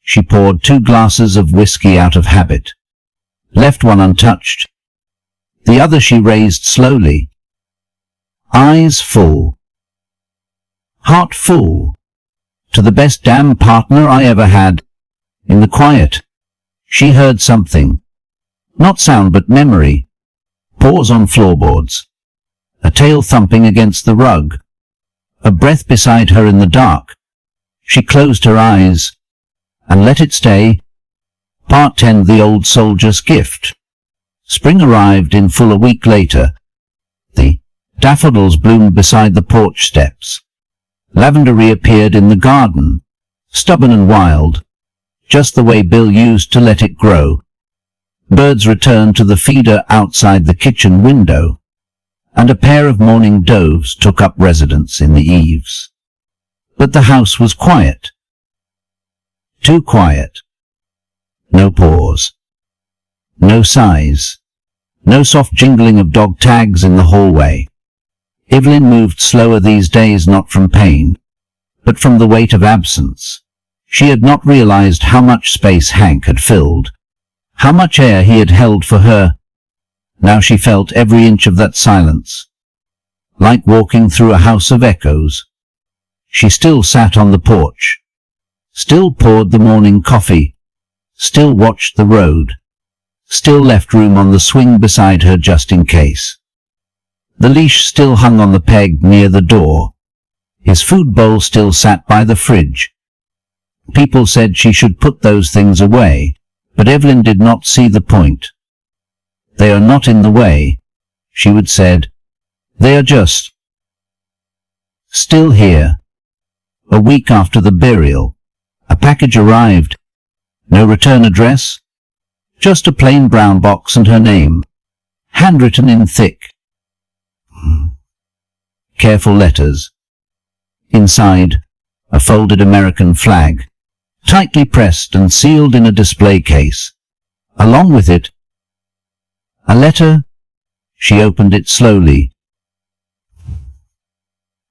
She poured 2 glasses of whiskey out of habit, left one untouched. The other she raised slowly, eyes full, heart full, to the best damn partner I ever had. In the quiet, she heard something, not sound but memory, paws on floorboards, a tail thumping against the rug, a breath beside her in the dark. She closed her eyes and let it stay. Part 10. The Old Soldier's Gift. Spring arrived in full a week later. The daffodils bloomed beside the porch steps. Lavender reappeared in the garden, stubborn and wild. just the way Bill used to let it grow. Birds returned to the feeder outside the kitchen window, and a pair of mourning doves took up residence in the eaves. But the house was quiet. Too quiet. No pause. No sighs. No soft jingling of dog tags in the hallway. Evelyn moved slower these days, not from pain, but from the weight of absence. She had not realized how much space Hank had filled, how much air he had held for her. Now she felt every inch of that silence, like walking through a house of echoes. She still sat on the porch, still poured the morning coffee, still watched the road, still left room on the swing beside her just in case. The leash still hung on the peg near the door. His food bowl still sat by the fridge. People said she should put those things away, but Evelyn did not see the point. They are not in the way, she would said. They are just still here. A week after the burial, a package arrived. No return address, just a plain brown box and her name, handwritten in thick, careful letters. Inside, a folded American flag, tightly pressed and sealed in a display case. Along with it, a letter. She opened it slowly,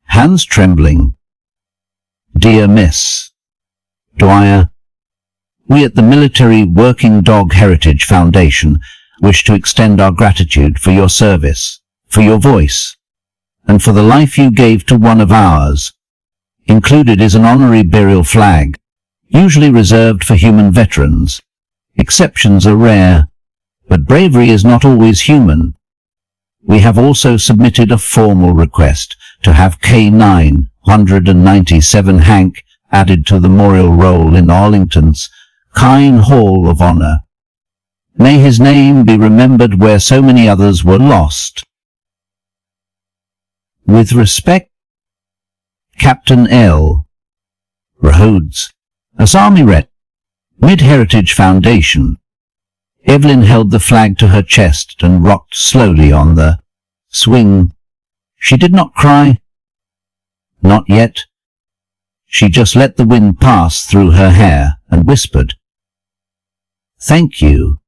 hands trembling. Dear Miss Dwyer, we at the Military Working Dog Heritage Foundation wish to extend our gratitude for your service, for your voice, and for the life you gave to one of ours. Included is an honorary burial flag, usually reserved for human veterans. Exceptions are rare, but bravery is not always human. We have also submitted a formal request to have K997 Hank added to the memorial roll in Arlington's Kine Hall of Honor. May his name be remembered where so many others were lost. With respect, Captain L. Rhodes, as Army Ret. Mid-Heritage Foundation. Evelyn held the flag to her chest and rocked slowly on the swing. She did not cry. Not yet. She just let the wind pass through her hair and whispered, "Thank you,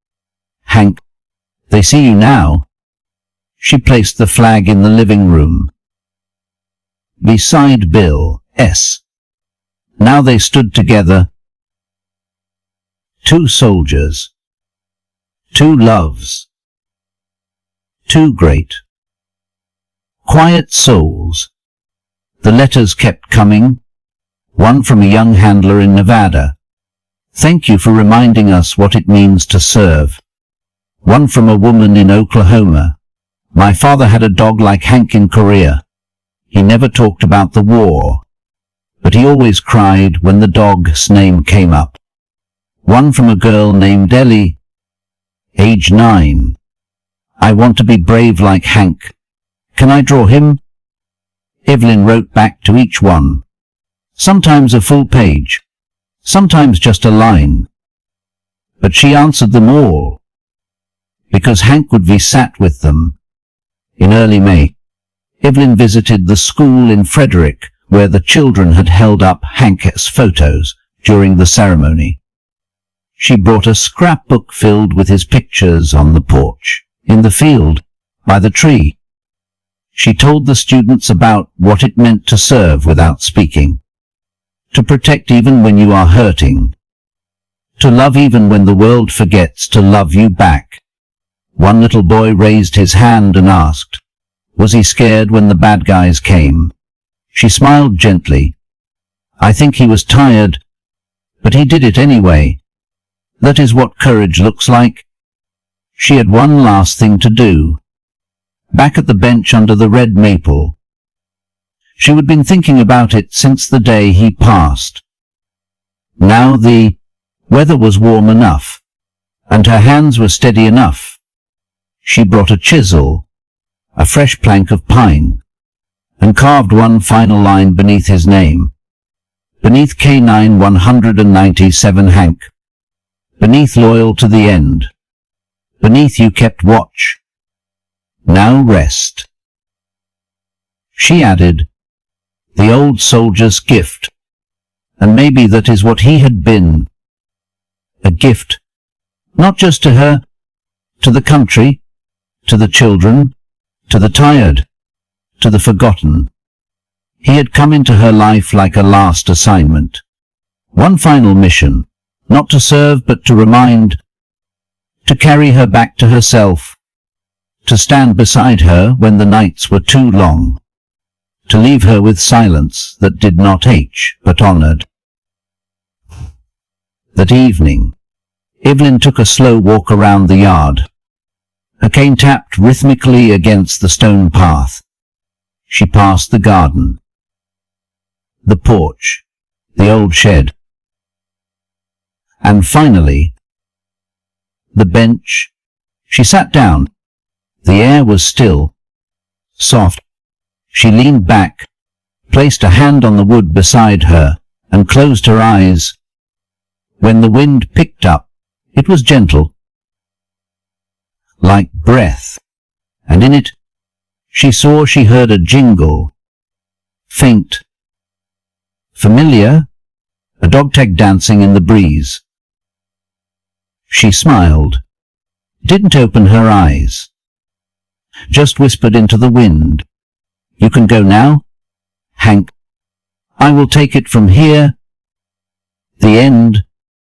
Hank. They see you now." She placed the flag in the living room, beside Bill S. Now they stood together. Two soldiers. Two loves. Two great, quiet souls. The letters kept coming. One from a young handler in Nevada. "Thank you for reminding us what it means to serve." One from a woman in Oklahoma. "My father had a dog like Hank in Korea. He never talked about the war, but he always cried when the dog's name came up." One from a girl named Ellie, age 9. "I want to be brave like Hank. Can I draw him?" Evelyn wrote back to each one. Sometimes a full page, sometimes just a line. But she answered them all, because Hank would be sat with them. In early May, Evelyn visited the school in Frederick, where the children had held up Hank's photos during the ceremony. She brought a scrapbook filled with his pictures on the porch, in the field, by the tree. She told the students about what it meant to serve without speaking, to protect even when you are hurting, to love even when the world forgets to love you back. One little boy raised his hand and asked, was he scared when the bad guys came? She smiled gently. I think he was tired, but he did it anyway. That is what courage looks like. She had one last thing to do. Back at the bench under the red maple. She had been thinking about it since the day he passed. Now the weather was warm enough, and her hands were steady enough. She brought a chisel, a fresh plank of pine, and carved one final line beneath his name. Beneath K9 197 Hank beneath loyal to the end. Beneath you kept watch. Now rest. She added, the old soldier's gift. And maybe that is what he had been. A gift, not just to her, to the country, to the children, to the tired, to the forgotten. He had come into her life like a last assignment. One final mission, not to serve but to remind, to carry her back to herself, to stand beside her when the nights were too long, to leave her with silence that did not ache but honored. That evening, Evelyn took a slow walk around the yard. Her cane tapped rhythmically against the stone path. She passed the garden, the porch, the old shed, and finally, the bench. She sat down. The air was still, soft. She leaned back, placed a hand on the wood beside her, and closed her eyes. When the wind picked up, it was gentle, like breath, and in it she heard a jingle, faint, familiar, a dog-tag dancing in the breeze. She smiled, didn't open her eyes, just whispered into the wind, you can go now, Hank. I will take it from here. The end.